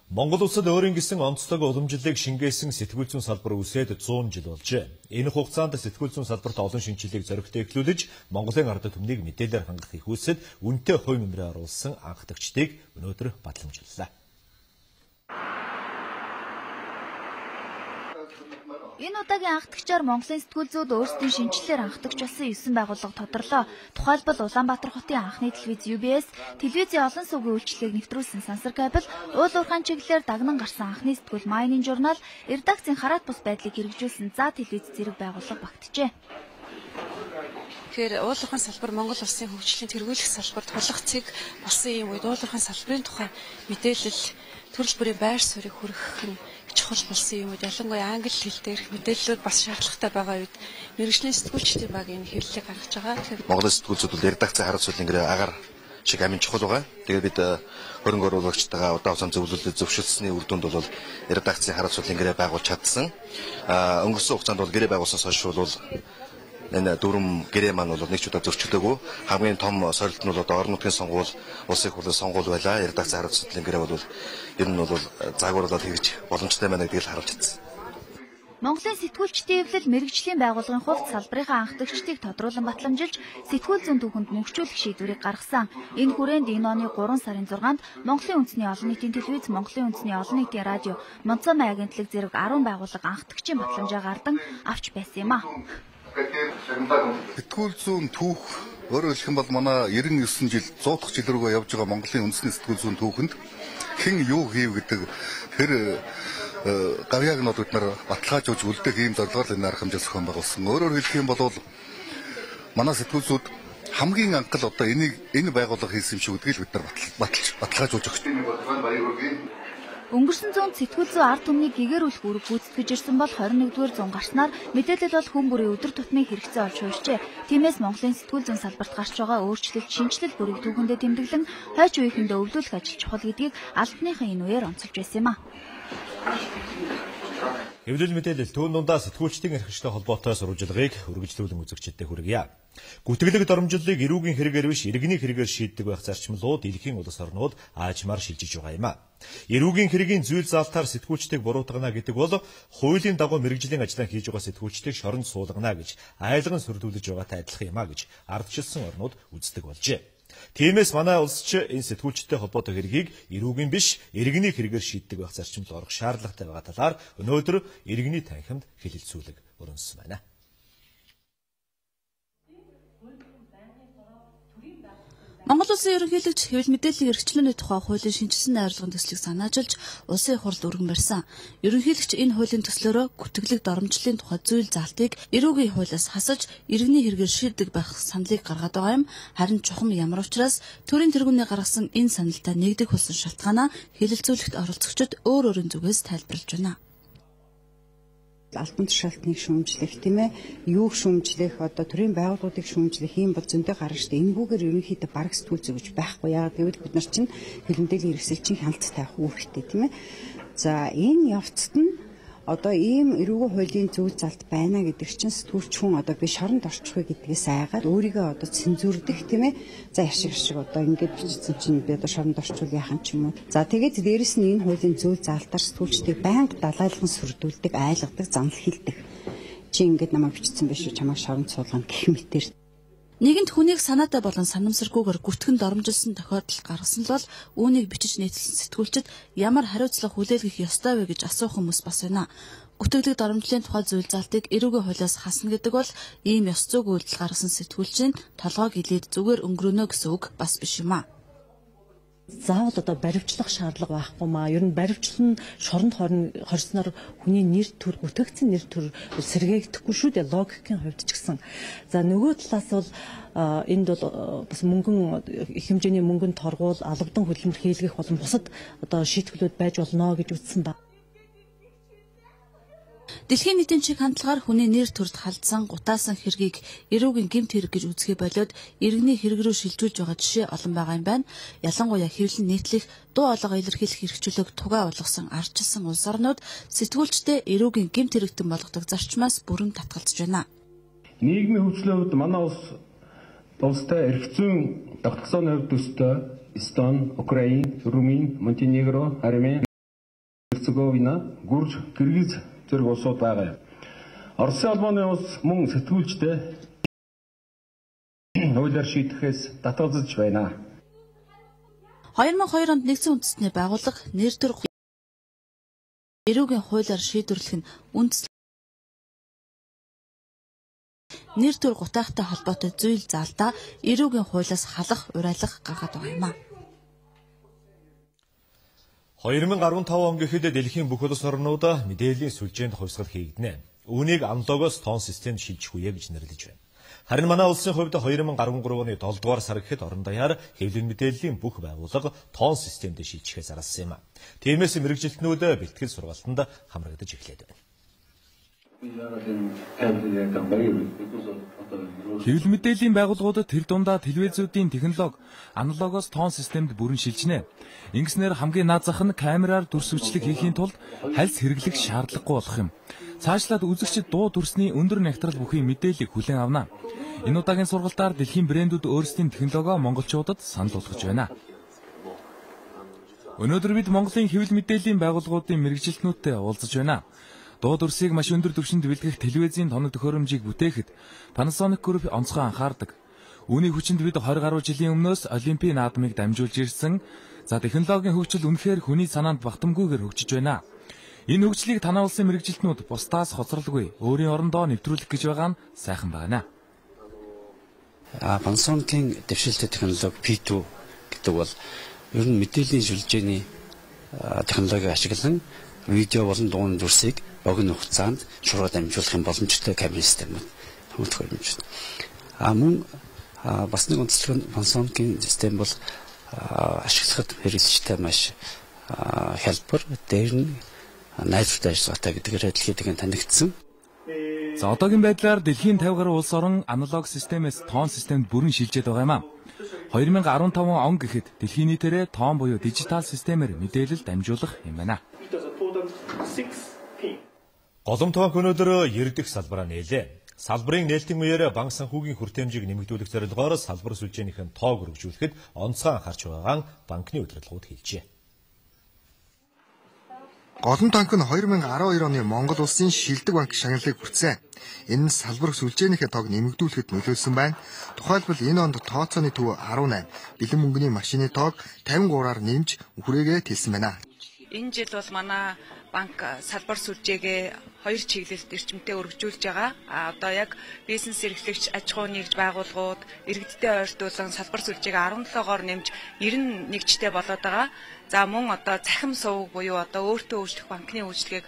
Монгол улсад өөрийн гэсэн онцлог уламжлалыг шингээсэн сэтгүүл зүйн салбар үсээд 100 жил болжээ. Энэ хугацаанд сэтгүүл зүйн салбарт олон шинжилгээг зоригтой эхлүүлж, Монголын ард түмнийг мэдээлэлээр хангах их үсэд үнэтэй хувь нэмрээ оруулсан анхдагчдыг өнөөдөр батламжууллаа. Энэ удаагийн анхдагчаар Монголын сэтгүүл зүйд өөрсдийн шинжилгээр анхдагч болсон 9 байгууллага тодорлоо. Тухайлбал Улаанбаатар хотын анхны телевиз UBS, телевизийн олон сүгийн үйлчлэгийг нэвтрүүлсэн Сансар кабель, уул уурхайн чиглэлээр дагнан гарсан анхны сэтгүүл Майнинг журнал, редакцийн хараат бус байдлыг хэрэгжүүлсэн За телевиз зэрэг байгууллага багтжээ. Тэгэхээр уул уурхайн салбар Монгол улсын хөгжлийн тэргүүлэх салбарт хулах цэг болсон юм үед уул уурхайн салбарын тухай мэдээлэл төрөл бүрийн байр суурийг хүргэх нь чухал болсон юм уу? Ялангуяа англи хэл дээрх мэдээллүүд бас шаардлагатай байгаа үед мэргэжлийн сэтгүүлчдийн баг энэ хэвлэлийг гаргаж байгаа. Монголын сэтгүүлчид бол редакцийн хараат судлын агаар шиг амин чухал байгаа. Тэгээд бид хөрөнгө оруулагчтайгаа удаан хугацааны зөвлөлөд зөвшөөрсөний үр дүнд бол редакцийн хараат судлын гэрээ байгуулж чадсан. Өнгөрсөн хугацаанд бол гэрээ байгуулснаас хойш бол энэ дөрвөн гэрээ маань бол нэг ч удаа зөрчилдөөгүй. Хамгийн том сорилт нь бол одоо орон нутгийн сонгуул, улсын хурлын сонгуул байлаа. Редакцийн хараат судлын гэрээ бол ер нь бол загварлаад хэрэгж боломжтой байна гэдгийг харуулж чадсан. Монголын сэтгүүлчдийн эвлэл мэргэжлийн байгууллагын хувьд салбарынхаа анхдагчдыг тодруулан батламжилж, сэтгүүл зүйн түүхэнд мөнгөчүүлэх шийдвэрийг гаргасан. Энэ хүрээнд энэ оны 3 сарын 6-нд Монголын үндэсний олон нийтийн телевиз, Монголын үндэсний олон нийтийн радио, Монцомын агентлаг зэрэг 10 байгууллага анхдагчийн батламжаа гардан авч байсан юм а. Сэтгүүл зүйн түүх өөрөөр хэлэх юм бол манай 99 жил 100 дахь жил рүүгээ явж байгаа Монголын үндэсний сэтгүүл зүйн түүхэнд хэн юу хийв гэдэг тэр гавьяаг нь бид нар баталгаажуулж үлдээх ийм зорилгоор энэ арга хэмжээ зохион байгуулсан. Өөрөөр хэлэх юм бол манай сэтгүүл зүйд хамгийн анхал одоо энэ байгууллага хийсэн юм шиг гэдгийг бид нар баталгаажуулж өгч байна. Өнгөрсөн зуунд сэтгүүл зүй ард түмнийг гэгэрүүлэх үүрэг гүйцэтгэж ирсэн бол 21-р зуун гарснаар мэдээлэл бол хүн бүрийн өдөр тутмын хэрэгцээ болж хуурчээ. Тиймээс Монголын сэтгүүл зүйн салбарт гарч байгаа өөрчлөлт, шинжилэл бүрийг түүхэндээ тэмдэглэн хойч үеийнхэндээ өвлүүлэх ажил чухал гэдгийг албаныхан энэ үеэр онцолж байсан юм а. Эвлэл мэдээлэл түүн дундаа сэтгүүлчдийн эрхчлэлтэй холбоотой сурвалжилгыг үргэлжлүүлэн үзэгчдэд хүргье. Гүтгэлэг доромжллыг эрүүгийн хэрэгээр биш иргэний хэрэгээр шийддэг байх зарчмлууд дэлхийн улс орнууд аажмаар шилжиж байгаа юм а. Эрүүгийн хэргийн зүйл заалтаар сэтгүүлчдийг буруутгана гэдэг бол хуулийн дагуу мэргэжлийн ажлаа хийж байгаа сэтгүүлчдийг шоронд суулгана гэж айлган сүрдүүлж байгаатай адилхан юм а гэж ардчилсан орнууд үздэг болжээ. Тиймээс манай улс ч энэ сэтгүүлчтэй холбоотой хэргийг эрүүгийн биш иргэний хэрэгээр шийддэг байх зарчимд орох шаардлагатай байгаа талаар өнөөдөр иргэний танхимд хэлэлцүүлэг өрнөсөн байна. Монгол улсын ерөнхийлөгч хэвлэл мэдээллийн эрхчлөөний тухай хуулийн шинжилсэн найруулгын төслийг санаачилж улсын их хурлд өргөн барьсан. Ерөнхийлөгч энэ хуулийн төслөөрөө гүтгэлэг доромжлын тухай зүйл заалтыг эрүүгийн хуулиас хасаж иргэний хэрэгээр шийддэг байх саналыг гаргаад байгаа юм. Харин чухам ямар учраас төрийн тэргүүний гаргасан энэ саналтай нэгдэх болсон шалтгаанаа хэлэлцүүлэгт оролцогчид өөр өөрийн зүгээс тайлбарлаж байна. Албан тушаалтныг шүүмжлэх тийм ээ юуг шүүмжлэх одоо төрийн байгууллагуудыг шүүмжлэх юм бол зөндөө гарна шүү дээ. Энэгүүгээр ерөнхийдөө бараг сэтгүүл зүйж байхгүй. Яагаад гэвэл бид нар чинь хэлэмдээлийн хэрэгсэл чинь хяналт тавих үүрэгтэй тийм ээ. За энэ явцад нь одоо ийм эрүүгийн хуулийн зөв залт байна гэдэг чинь сэтгүүлч хүн одоо би шоронд орчих вэ гэдгээс айгаад өөрийгөө одоо цензурдэх тийм ээ. За яшиг одоо ингэж бичсэн чинь би одоо шоронд орчвол яахан ч юм уу. За тэгээд дээрэс нь энэ хуулийн зөв залтаар сэтгүүлчдийг байнга далайлган сүрдүүлдэг, айлгадаг, занл хилдэг. Чи ингэж намайг бичсэн биш үү? Чамайг шоронд суулгана гэх мэтэр. Нэгэнт хүнийг санаатай болон санамсаргүйгээр гүтгэн доромжилсан тохиолдол гаргасан л бол үүнийг бичиж нийцэлсэн сэтгүүлчид ямар хариуцлага хүлээлгэх ёстой вэ гэж асуух хүмүүс бас байна. Гүтгэлэг доромжлын тухай зүйл залтыг эрүүгийн хуулиас хасна гэдэг бол ийм ёс зүйн үйлдэл гаргасан сэтгүүлчийн толгойг илээд зүгээр өнгөрөнө гэсэн үг бас биш юм а. Заавал одоо баривчлах шаардлага байхгүй маа. Ер нь баривчлал нь шоронд хорсноор хүний нэр төр бүтгэгдсэн нэр төр сэргээгдэхгүй шүү дээ логикийн хувьд ч гэсэн. За нөгөө талаас бол энд бол бас мөнгөн их хэмжээний мөнгөнд торгуул, албадан хөдөлмөр хийлгэх болон бусад одоо шийтгэлүүд байж болно гэж үзсэн ба. Дэлхийн нийтийн чиг хандлагаар хүний нэр төрд халдсан гутаасан хэргийг эрүүгийн гэмт хэрэг гэж үзэхээ болоод иргэний хэрэг рүү шилжүүлж байгаа жишээ олон байгаа юм байна. Ялангуяа хэвлэн нийтлэх, дуу хоолойгоо илэрхийлэх хэрэгчлөг тугаа болгосон ардчилсан улс орнууд сэтгүүлчдээ эрүүгийн гэмт хэрэгтэн болгодог зарчмаас бүрэн татгалзаж байна. Нийгмийн хөгжлийн хувьд манай улстай эрх зүйн тогтолцооны хувьд өстой Эстон, Украин, Румын, Монтенегро, Армени, Герцеговина, Гүрж, Киргиз зэрэг улсууд байгаа. Оросын албаны улс мөн сэтгүүлчдээ хуулиар шийдэхээс татгалзаж байна. 2002 онд нэгдсэн үндэстний байгууллага нэр төр эрүүгийн хуулиар шийдвэрлэх нь нэр төр гутайхтай холбоотой зүйл заалтаа эрүүгийн хуулиас халах, урайлах гаргаад байгаа юм а. 2015 он гэхэд дэлхийн бүх улс орнууд мэдээллийн сүлжээнд хувьсгал хийгдэнэ. Үүнийг аналогоос тоон системд шилжих үе гэж нэрлэж байна. Харин манай улсын хувьд 2013 оны 7 дугаар сар гэхэд орон даяар хэвлэл мэдээллийн бүх байгууллага тоон системд шилжихээ зарласан юм а. Тиймээс мэрэгжилтнүүд бэлтгэл сургалтанд хамрагдаж эхлээд байна. Хэвлэл мэдээллийн байгууллагуудад тэр дундаа телевизүүдийн технологи аналогоос тоон системд бүрэн шилжинэ. Ингэснээр хамгийн наад зах нь камераар дүрс бичлэг хийхийн тулд хальс хэрэглэх шаардлагагүй болох юм. Цаашлаад үзэгчид дуу дүрсний өндөр нягтрал бүхий мэдээллийг хүлээн авна. Энэ удаагийн сургалтаар дэлхийн брэндүүд өөрсдийн технологио монголчуудад санал болгож байна. Өнөөдөр бид Монголын хэвлэл мэдээллийн байгууллагуудын мэрэгжилтнүүдтэй уулзаж байна. Дуу дүрсийг маш өндөр түвшинд бэлгэх телевизийн тоног төхөөрөмжийг бүтээхэд Panasonic Group онцгой анхаардаг. Үүний хүчинд бид 20 гаруй жилийн өмнөөс Олимпийн наадмыг дамжуулж ирсэн. Технологийн хөгжил үнэхээр хүний санаанд багтамгүйгээр хөгжиж байна. Энэ хөгжлийг танай улсын мэрэгжилтнүүд бусдаас хоцролгүй өөрийн орондоо нэвтрүүлэх гэж байгаа нь сайхан байна. Panasonic-ийн дэвшилтэй технологи P2 гэдэг бол ер нь мэдээллийн сүлжээний технологиг ашиглан видео болон дууны дүрсийг богино хугацаанд шуурга дамжуулах юм боломжтой камерын системүүд томилох боломжтой. Мөн бас нэг онцлог нь Panasonic-ийн систем бол ашиглахад хэрэглэгчтэй маш хялбар, дээр нь найдвартай ажиллагаатай гэдгээр дэлхийд танигдсан. Одоогийн байдлаар дэлхийн 50 гаруй улс орон аналог системээс тоон системд бүрэн шилжээд байгаа юм а. 2015 он гэхэд дэлхийн нийтээрээ тоон буюу дижитал системээр мэдээлэл дамжуулах юм байна. Голом тоонх өнөөдөр 90 дэх салбараа нээлээ. Салбарын нээлтийн үеэр банк санхүүгийн хүртээмжийг нэмэгдүүлэх зорилгоор салбар сүлжээнийхэн тоог өргөжүүлэхэд онцгой анхаарч байгаагаа банкны удирдлагууд хэлжээ. Голом танк нь 2012 оны Монгол улсын шилдэг банк шагналыг хүртсэн. Энэ нь салбар сүлжээнийхээ тоог нэмэгдүүлэхэд нөлөөлсөн байна. Тухайлбал энэ онд тооцооны төв 18, бэлэн мөнгөний машины тоог 53-аар нэмж хүрээгээ тэлсэн байна. Энэ жил бол манай банк салбар сүлжээгээ хоёр чиглэлд эрчимтэй өргөжүүлж байгаа. Одоо яг бизнес эрхлэгч, аж ахуй нэгж байгууллагууд иргэдтэй ойртуулан салбар сүлжээгээ 17-оор нэмж 91-жтэй болоод байгаа. За мөн одоо цахим сувг буюу одоо өөртөө үйлчлэх банкны үйлчлэгийг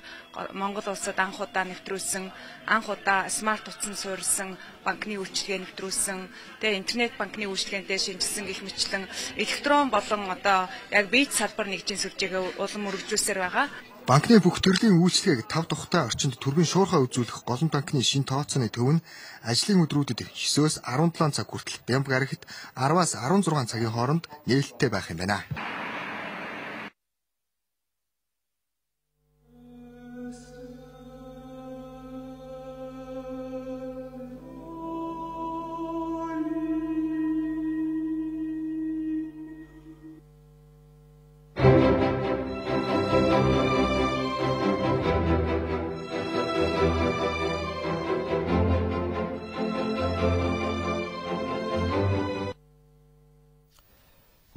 Монгол улсад анх удаа нэвтрүүлсэн, анх удаа смарт утсан суурилсан банкны үйлчлэгээ нэвтрүүлсэн, тэгээ интернет банкны үйлчлэгээндээ шинжилсэн гэх мэтлэн электрон болон одоо яг бийц салбар нэгжийн сүлжээгээ улам өргөжүүлсээр байгаа. Банкны бүх төрлийн үйлчлэгийг 5 тухтай орчинд түргэн шуурхай үзүүлэх Голом банкны шинэ тооцооны төв нь ажлын өдрүүдэд 9-өөс 17 цаг хүртэл бямб гарагт 10-аас 16 цагийн хооронд нээлттэй байх юм байна.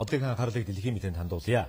Одоогийн анхаарлыг дэлхийн мэдээнд хандуулъя.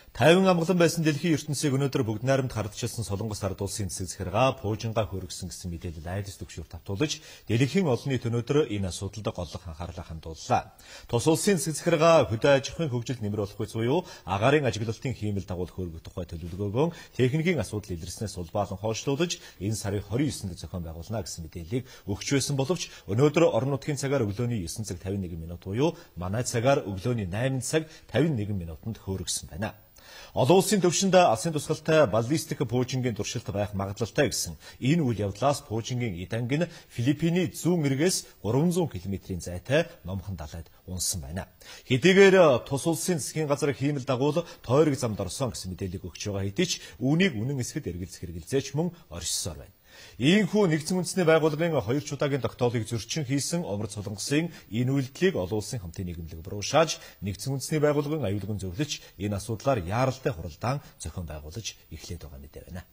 Тайван амгалан байсан дэлхийн ертөнцийг өнөөдөр бүгд найрамд хардчилсан Солонгос ард улсын засаг захиргаа Пуужинга хөргсөн гэсэн мэдээлэл айдас төгшөөр тавтуулж, дэлхийн олон нийт өнөөдөр энэ асуудалд голлох анхаарлаа хандууллаа. Тус улсын засаг захиргаа хөдөө аж ахуйн хөгжилд нэмэр болохгүй буюу агаарын ажиглалтын хиймэл дагуул хөргөх тухай төлөвлөгөөгөө техникийн асуудал илэрснээс улбаалan хойшлуулж, энэ сарын 29-нд зохион байгуулна гэсэн мэдээллийг өгч байсан боловч өнөөдөр орон нутгийн цагаар өглөөний 9 цаг 51 минут буюу манай цагаар өглөөний 8 цаг 51 минутанд хөргсөн байна. Олон улсын төвшөнд алсын тусгалтай баллистик пуужингийн туршилт байх магадлалтай гэсэн энэ үйл явдлаас пуужингийн иданг нь Филиппиний зүүн эргээс 300 км-ийн зайтай номхон далайд унсан байна. Хэдийгээр тус улсын засгийн газар хиймэл дагуул тойрог замд орсон гэсэн мэдээлэл өгч байгаа хэдий ч үүнийг үнэн эсэхэд эргэлзээч мөн оршисоор байна. Ийхүү нэгдсэн үндэсний байгууллагын 2 чудаагийн тогтоолыг зөрчин хийсэн Омарт Солонгосын энэ үйлдэлийг олон улсын хамтын нийгэмлэг буруушааж нэгдсэн үндэсний байгууллагын аюулгын зөвлөж энэ асуудлаар яаралтай хуралдаан зохион байгуулж эхлээд байгаа мэдээ байна.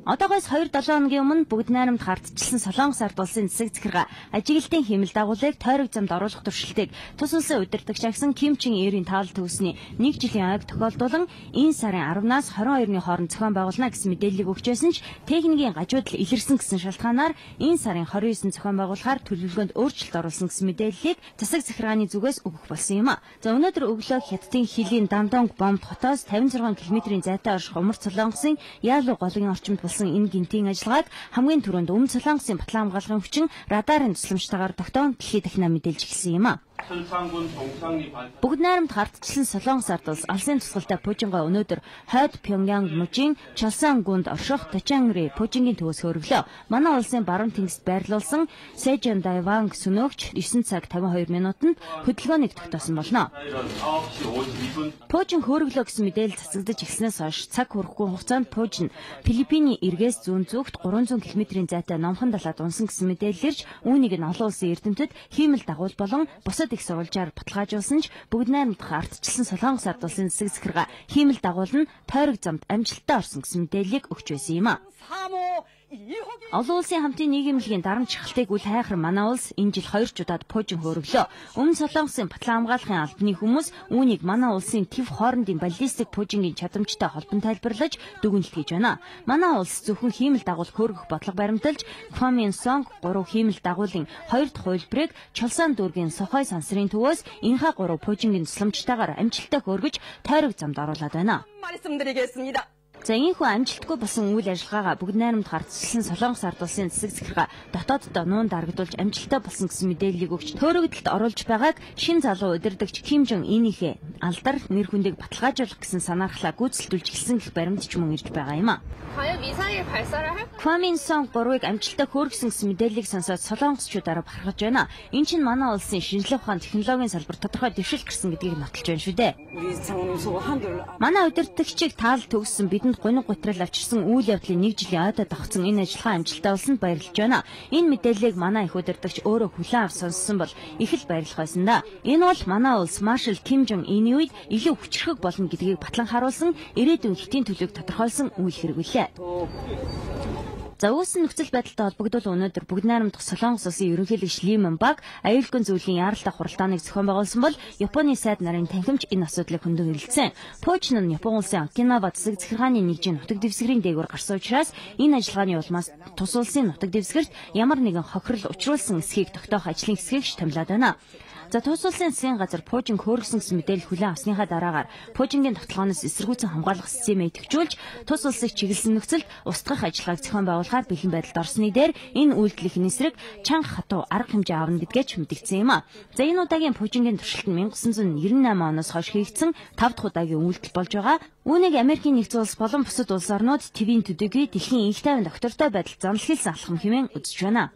Одоогоос 2-7 хоногийн өмнө бүгд найрамд хардчилсан Солонгос ард улсын засаг захиргаа ажиглалтын хэмэл дагуулыг тойрог замд оруулах туршилтыг тус улсын удирдагч агсан Ким Чен Ирийн таал төвсний 1 жилийн ойг тохиолдуулан энэ сарын 10-наас 22-ны хооронд зохион байгуулна гэсэн мэдээллийг өгчөөсөн ч техникийн гажуудал илэрсэн гэсэн шалтгаанаар энэ сарын 29-нд зохион байгуулахаар төлөвлөгөөнд өөрчлөлт оруулсан гэсэн мэдээллийг засаг захиргааны зүгээс өгөх болсон юм а. За өнөөдөр өглөө Хятадын Хилийн Дамдонг бомбд хотоос 56 км-ийн зайтай орших Омарт Солонгосын Яалу голын орчимд энэ гинтийн ажиллагааг хамгийн түрүүнд Өмнөд Солонгосын батлан хамгаалгын хүчин радарын тусламжтайгаар тогтоон дэлхийд дахинаа мэдээлж эхэлсэн юм а. Бүгд найрамд хардчилсан Солонгос ард улс алсын тусгалтай Пуужингой өнөөдөр хойд Пёнгянг мужийн Чолсон гүнд орших Тачангри Пуужингийн төвөөс хөөрөглөө. Манай улсын баруун тэнгист байрлуулсан Сэжэн Дайванг сүнөөгч 9 цаг 52 минутанд хөдөлгөөнийг тогтоосон болно. Пуужин хөөрөглөө гэсэн мэдээлэл цацагдж эхэлснээс хойш цаг хүрэхгүй хугацаанд Пуужин Филиппиний эргээс зүүн зүгт 300 км-ийн зайтай номхон далайд унсан гэсэн мэдээлэлэрч үүнийг нь олон улсын эрдэмтэд хиймэл дагуул болон бусад их сурвалжаар баталгаажуулсан ч бүгд найрамд хардчилсан Солонгос ард улсын засаг захиргаа хиймэл дагуул нь тойрог замд амжилттай орсон гэсэн мэдээллийг өгч байсан юм а. Олон улсын хамтын нийгэмлэгийн дарамт шахалтыг үл хайхар манай улс энэ жил 2 чудаад Пуужин хөөрөглөө. Өмнө Солонгосын батлан хамгаалахын албаны хүмүүс үүнийг манай улсын төв хоорондын баллистик Пуужингийн чадамжтай холбон тайлбарлаж дүгнэлт хийж байна. Манай улс зөвхөн хиймэл дагуул хөөргөх бодлого баримталж Квамин Сонг 3 хиймэл дагуулын 2 дахь хувилбарыг Чолсон дүүргийн Сохой сансрын төвөөс инха 3 Пуужингийн тусламжтайгаар амжилттай хөөргөж тойрог замд оруулаад байна. За ийхүү амжилтгүй болсон үйл ажиллагаагаа бүгд найрамд хардчилсан Солонгос ард улсын засаг захиргаа дотооддоо нуун дарагдуулж амжилттай болсон гэсэн мэдээллийг өгч төөрөгдөлд оруулж байгааг шин залуу удирдагч Ким Жон Инийнхээ алдар нэр хүндийг баталгаажуулах гэсэн санаархлаа гүйцэлдүүлж эхэлсэн гэх баримт ч мөн ирж байгаа юм а. Квамин Сонг 3-ыг амжилттай хөөргсөн гэсэн мэдээллийг сонсоод солонгосчуудаараа бахархаж байна. Энэ чинь манай улсын шинжлэх ухааны технологийн салбар тодорхой дэвшилт гарсан гэдгийг нотолж байна шүү дээ. Манай удирдагчийг таал төгссөн бидэнд гуниг гутрал авчирсан үйл явдлын 1 жилийн ойдод давхсан энэ ажиллагаа амжилттай болсонд баярлаж байна. Энэ мэдээллийг манай их удирдагч өөрөө хүлээн авч сонссон бол их л баярлах байсан да. Энэ бол манай улс маршал Ким Жон Ины үед илүү хүчрхэг болно гэдгийг батлан харуулсан ирээдүйн хэтийн төлөвийг тодорхойлсон үйл хэрэг билээ. За үүссэн нөхцөл байдалтай холбогдуулан өнөөдөр бүгд найрамдах Солонгос улсын ерөнхийлөгч Ли Мэнбаг аюулгүй зөвлөлийн яаралтай хуралдааныг зохион байгуулсан бол Японы сайд нарын танхимч энэ асуудлыг хөндөөн хэлэлцэн. Пуужин нь Япон улсын Окинава засаг захиргааны нэгжийн нутаг дэвсгэрийн дээгүүр гарсан учраас энэ ажиллагааны улмаас тус улсын нутаг дэвсгэрт ямар нэгэн хохирол учруулсан эсхийг тогтоох ажлын хэсгийгч томилоод байна. За тус улсын засгийн газар Пуужин хөөргсөн гэсэн мэдээлэл хүлээн авсныхаа дараагаар Пуужингийн тогтолгооноос эсэргүүцэн хамгаалах системээ идэвхжүүлж тус улсыг чиглэсэн нөхцөлд устгах ажиллагааг зохион байгуулахаар бэлэн байдалд орсны дээр энэ үйлдлийн эсрэг чанга хатуу арга хэмжээ авна гэдгээ ч мэдгдсэн юм а. За энэ удаагийн Пуужингийн туршилт нь 1998 оноос хойш хийгдсэн 5 дахь удаагийн үйлдэл болж байгаа. Үүнийг Америкийн нэгдсэн улс болон бусад улс орнууд твийн төдийгүй дэлхийн их тайван доктортой байдал замлахилсан алхам хэмээн үзэж байна.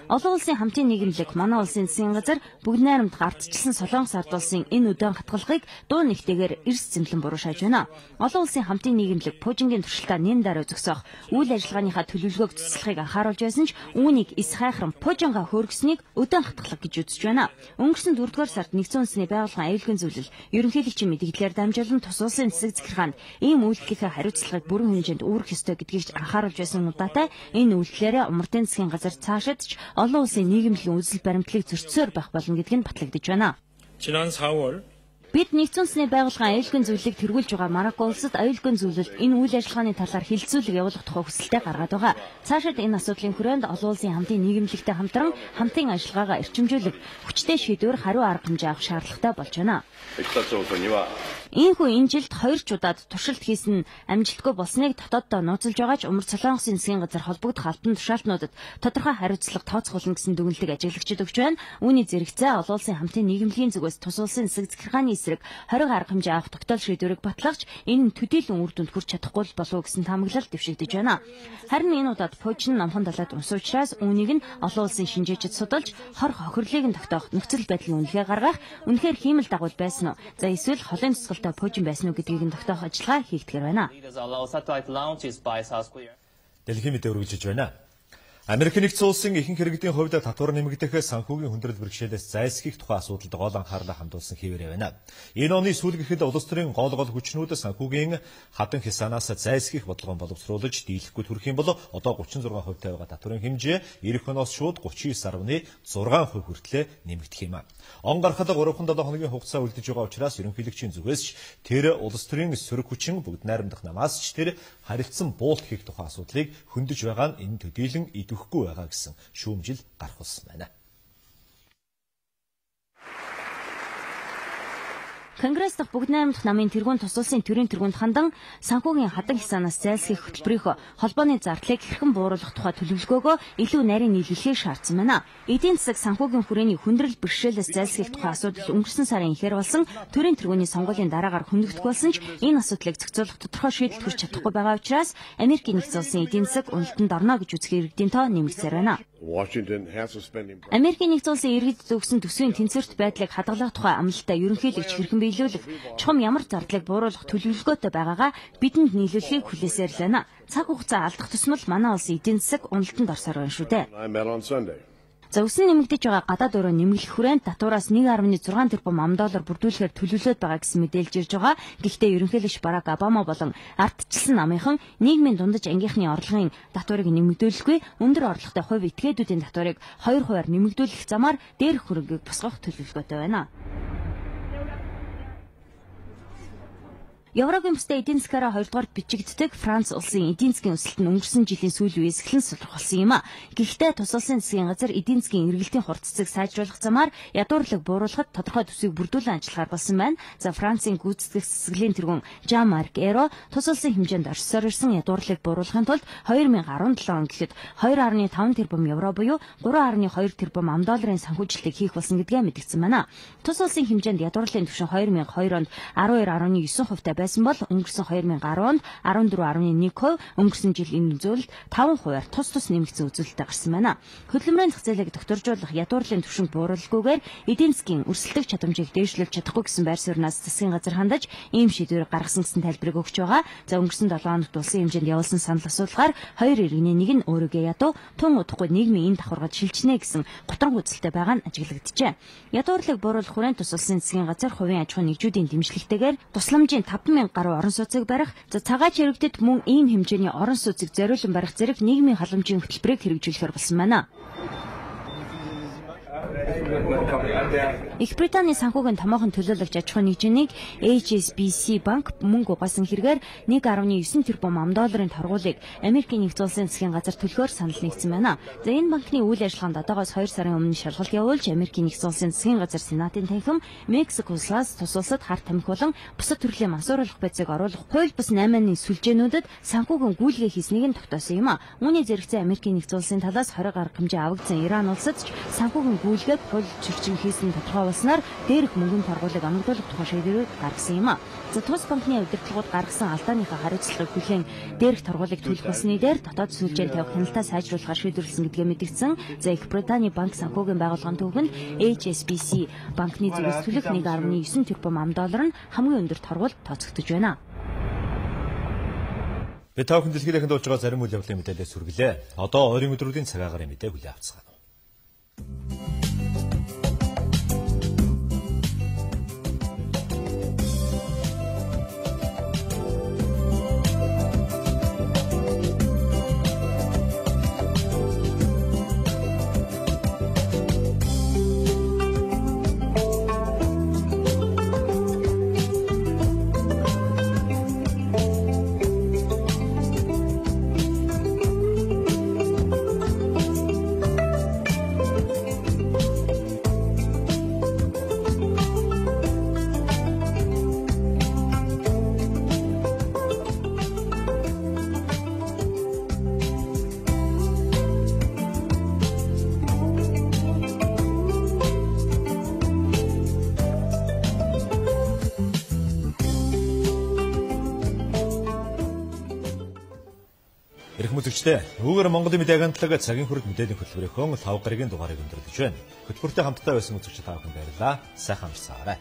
Олон улсын хамтын нийгэмлэг манай улсын засгийн газар бүгд найрамд хардчилсан Солонгос ард улсын энэ үдэн хатгалгыг дуу нэгтэйгээр эрс зэмлэн буруушааж байна. Олон улсын хамтын нийгэмлэг Пуужингийн туршилтаа нэм дараа зогсоох үйл ажиллагааныхаа төлөвлөгөөг цэцлэхийг анхааруулж байсан ч үүнийг эс хайхран Пуужингаа хөөргсөнийг үдэн хатгалга гэж үзэж байна. Өнгөрсөн 4-р сард нэгдсэн үндэсний байгууллагын аюулгүй зөвлөл ерөнхийлөгчийн мэдээлэлээр дамжуулан тус улсын засаг захиргаанд ийм үйлдэлийнхээ хариуцлагыг бүрэн хэмжээнд үүрэх ёстой гэдгийг анхааруулж байсан удаатай энэ үйлдэлээрээ Умартын засгийн газар цаашид ч олон улсын нийгэмлэгийн үзэл баримтлалыг зөрчсөөр байх болно гэдг нь батлагдж байна. Бид нэгдсэн үндэсний байгууллагын аюулгүй зөвлөлийг тэргүүлж байгаа Марокко улсад аюулгүй зөвлөлд энэ үйл ажиллагааны талаар хилцүүлэг явуулах тухай хүсэлтэд гаргаад байгаа. Цаашид энэ асуудлын хүрээнд олон улсын хамтын нийгэмлэгтэй хамтран хамтын ажиллагаагаа эрчимжүүлэх хүчтэй шийдвэр хариу арга хэмжээ авах шаардлагатай болж байна. Ийхүү энэ жилд 2 ч удаад туршилт хийсэн амжилтгүй болсныг дотооддоо нууцлж байгаа ч Умар Солонгосын засгийн газар холбогдох албан тушаалтнуудад тодорхой хариуцлага тооцоолно гэсэн дүгнэлтийг ажиглагчид өгч байна. Үүний зэрэгцээ олон улсын хамтын нийгэмлэгийн зүгээс тус улсын засаг захиргааны эсрэг 20 арга хэмжээ авах тогтоол шийдвэрийг батлагч энэ нь төдийлөн үр дүнд хүрч чадахгүй болов гэсэн таамаглал дэвшигдэж байна. Харин энэ удаад Пучин номхон далайд унсан учраас үүнийг нь олон улсын шинжээчид судалж хор хохирлыг нь тогтоох нөхцөл байдлын үнэлгээ гаргах үнэхээр хиймэл дагуул байсан уу? За эсвэл холын тусгалтай Пучин байсан уу гэдгийг нь тогтоох ажиллагаа хийгдгэр байна. Дэлхийн мэдээ үргэлжлэж байна. Америк нэгдсэн улсын ихэнх иргэдийн хувьд татвар нэмэгдэх санхүүгийн хүндрэл бэрхшээлээс зайлсхийх тухай асуудалд гол анхаарлаа хандуулсан хэвээрээ байна. Энэ оны сүүлд гэхэд улс төрийн гол хүчнүүд санхүүгийн хадан хясаанаас зайлсхийх бодлогоо боловсруулж дийлэхгүй төрөх юм бол одоо 36% байгаа татварын хэмжээ эх оноос шууд 39.6% хүртлээр нэмэгдэх юм. Он гарахад 3-7 хоногийн хугацаа үлдэж байгаа учраас ерөнхийлөгчийн зүгээс ч тэр улс төрийн сөрөг хүчин бүгд найрамдах намаас ч тэр харилцан буулт хийх тухай асуудлыг хөндөж байгаа нь энэ төдийлөн идэвхгүй байгаа гэсэн шүүмжил гарах болсон байна. Конгресс дахь бүгд 8 дахь намын тэргуун тус улсын төрийн тэргуунд хандан санхүүгийн хадан хясаанаас зайлсхийх хөтөлбөрийнхөө холбооны зардлыг хэрхэн бууруулах тухай төлөвлөгөөгөө илүү нарийн нийлүүлэхийг шаардсан байна. Эдийн засаг санхүүгийн хүрээний хүндрэл бэрхшээлээс зайлсхийх тухай асуудал өнгөрсөн сарын ихэр болсон төрийн тэргууний сонгуулийн дараагаар хөндөгдөх болсон ч энэ асуудлыг зохицуулах тодорхой шийдэлд хүрч чадахгүй байгаа учраас Америкийн нэгдсэн улсын эдийн засаг уналтанд орно гэж үзэх иргэдийн тоо нэмэгдсээр байна. Америкийн нэгдсэн улсын иргэдэд өгсөн төсвийн тэнцвэрт байдлыг хадгалах тухай амлалтаа ерөнхийлөгч хэрхэн биелүүлэх, чухам ямар зардлыг бууруулах төлөвлөгөөтэй байгаагаа бидэнд нийлүүлэхийг хүлээсээр л байна. Цаг хугацаа алдах тусмал манай улсын эдийн засаг уналтанд орсоор байна шүү дээ. За өсөн нэмэгдэж байгаа гадаад өрөө нэмэгдэх хүрээнд татвараас 1.6 тэрбум $1 бүрдүүлэхээр төлөвлөд байгаа гэсэн мэдээлж ирж байгаа. Гэхдээ ерөнхийлөгч Барак Обама болон ардчилсан намынхан нийгмийн дундаж ангийнхны орлогын татварыг нэмэгдүүлэхгүй, өндөр орлоготой хувь этгээдүүдийн татварыг 2%-аар нэмэгдүүлэх замаар дээрх хөрөнгийг босгох төлөвлөгөөтэй байна. Европын бусдын эдийн засгаараа 2 дугаар бичигддэг Франц улсын эдийн засгийн өсөлт нь өнгөрсөн жилийн сүүл үеэс эхлэн сулрхалсан юм а. Гэхдээ тус улсын засгийн газар эдийн засгийн эргэлтийн хурцыг сайжруулах замаар ядуурлаг бууруулахад тодорхой төсвийг бүрдүүлэн ажиллахаар болсон байна. За Францын гүйцэтгэх засаглалын тэргүүн Жан-Марк Эро тус улсын хэмжээнд оршсоор ирсэн ядуурлыг бууруулахын тулд 2017 он гэхэд 2.5 тэрбум евро буюу 3.2 тэрбум $1 санхүүжилтийг хийх болсон гэдгээ мэдгдсэн байна. Тус улсын хэмжээнд ядуурлын түвшин 2002 онд 12.9% байсан бол өнгөрсөн 2010 онд 14.1%, өнгөрсөн жил энэ үзүүлэлт 5%-аар тус нэмэгдсэн үзүүлэлттэй гарсан байна. Хөдөлмөрийн зах зээлийг докторжуулах ядуурлын түвшинг бууруулгүйгээр эдийн засгийн өрсөлдөх чадамжийг дээшлүүлж чадахгүй гэсэн байр сууриас засгийн газар хандаж ийм шийдвэр гаргасан гэсэн тайлбарыг өгч байгаа. За өнгөрсөн 7 хоногт улсын хэмжээнд явуулсан санал асуулгаар хоёр иргэний нэг нь өөрийгөө ядуу, тун удахгүй нийгмийн энэ давхаргад шилжнэ гэсэн гутран үзэлтэй байгаа нь ажиглагджээ. Ядуурлыг бууруулах хүрээнд тус улсын засгийн газар хувийн аж ахуйн нэгжүүдийн дэмжлэгтэйгээр тусламжийн 5,000 гаруй орон сууцыг барих, цагаач иргэдэд мөн ийм хэмжээний орон сууцыг зориулан барих зэрэг нийгмийн халамжийн хөтөлбөрийг хэрэгжүүлэхээр болсон байна. Их Британий санхүүгийн томоохон төлөөлөгч аж ахуйн нэгжнийг HSBC банк мөнгө угаасан хэрэгээр 1.9 тэрбум $1 торгуулийг Америкийн нэгдсэн улсын засгийн газар төлөхөөр санал нэгдсэн байна. За энэ банкны үйл ажиллагаанд одоогоос 2 сарын өмнө шалгалт явуулж Америкийн нэгдсэн улсын засгийн газар Сенатын танхим Мексикослаас тус улсад хар тамхи болон бусад төрлийн мансууруулах байцааг оруулах хууль бус 8-ны сүлжээнүүдэд санхүүгийн гүйлгээ хийснийг нь тогтоосон юм а. Үүний зэрэгцээ Америкийн нэгдсэн улсын талаас 20 гаруй хэмжээ авагдсан Иран улсад ч санхүүгийн гүйлгээд хууль зөрчин хийсэн тодорхой болсноор дээрх мөнгөний торгуулийг амлуулах тухай шийдвэрийг гаргасан юм а. За тус банкны удирдлагууд гаргасан алдааныхаа хариуцлагыг хүлээн дээрх торгуулийг төлөх болсны дээр дотоод сүлжээнд тавих хяналтаа сайжруулахар шийдвэрлсэн гэдгээ мэдгдсэн. За Их Британий банк санхүүгийн байгууллагын төвөнд HSBC банкны зүгээс төлөх 1.9 тэрбум $1 нь хамгийн өндөр торгуул тооцогдож байна. Бид та бүхэн дэлхийд дуулж байгаа зарим үйл явдлын мэдээлэлээс хүргэлээ. Одоо ойрын өдрүүдийн цагаагаар мэдээ хүлээн авцгаана. үзэгчдээ үүгээр Монголын мэдээ агентлаг цагийн хүрэлт мэдээллийн хөтөлбөрийнхөө 5 гарагийн дугаарыг өндөрлөж байна. Хөтөлбөртэй хамтдаа байсан үзэгч та бүхэнд баярлалаа. Сайхан амарцгаарай.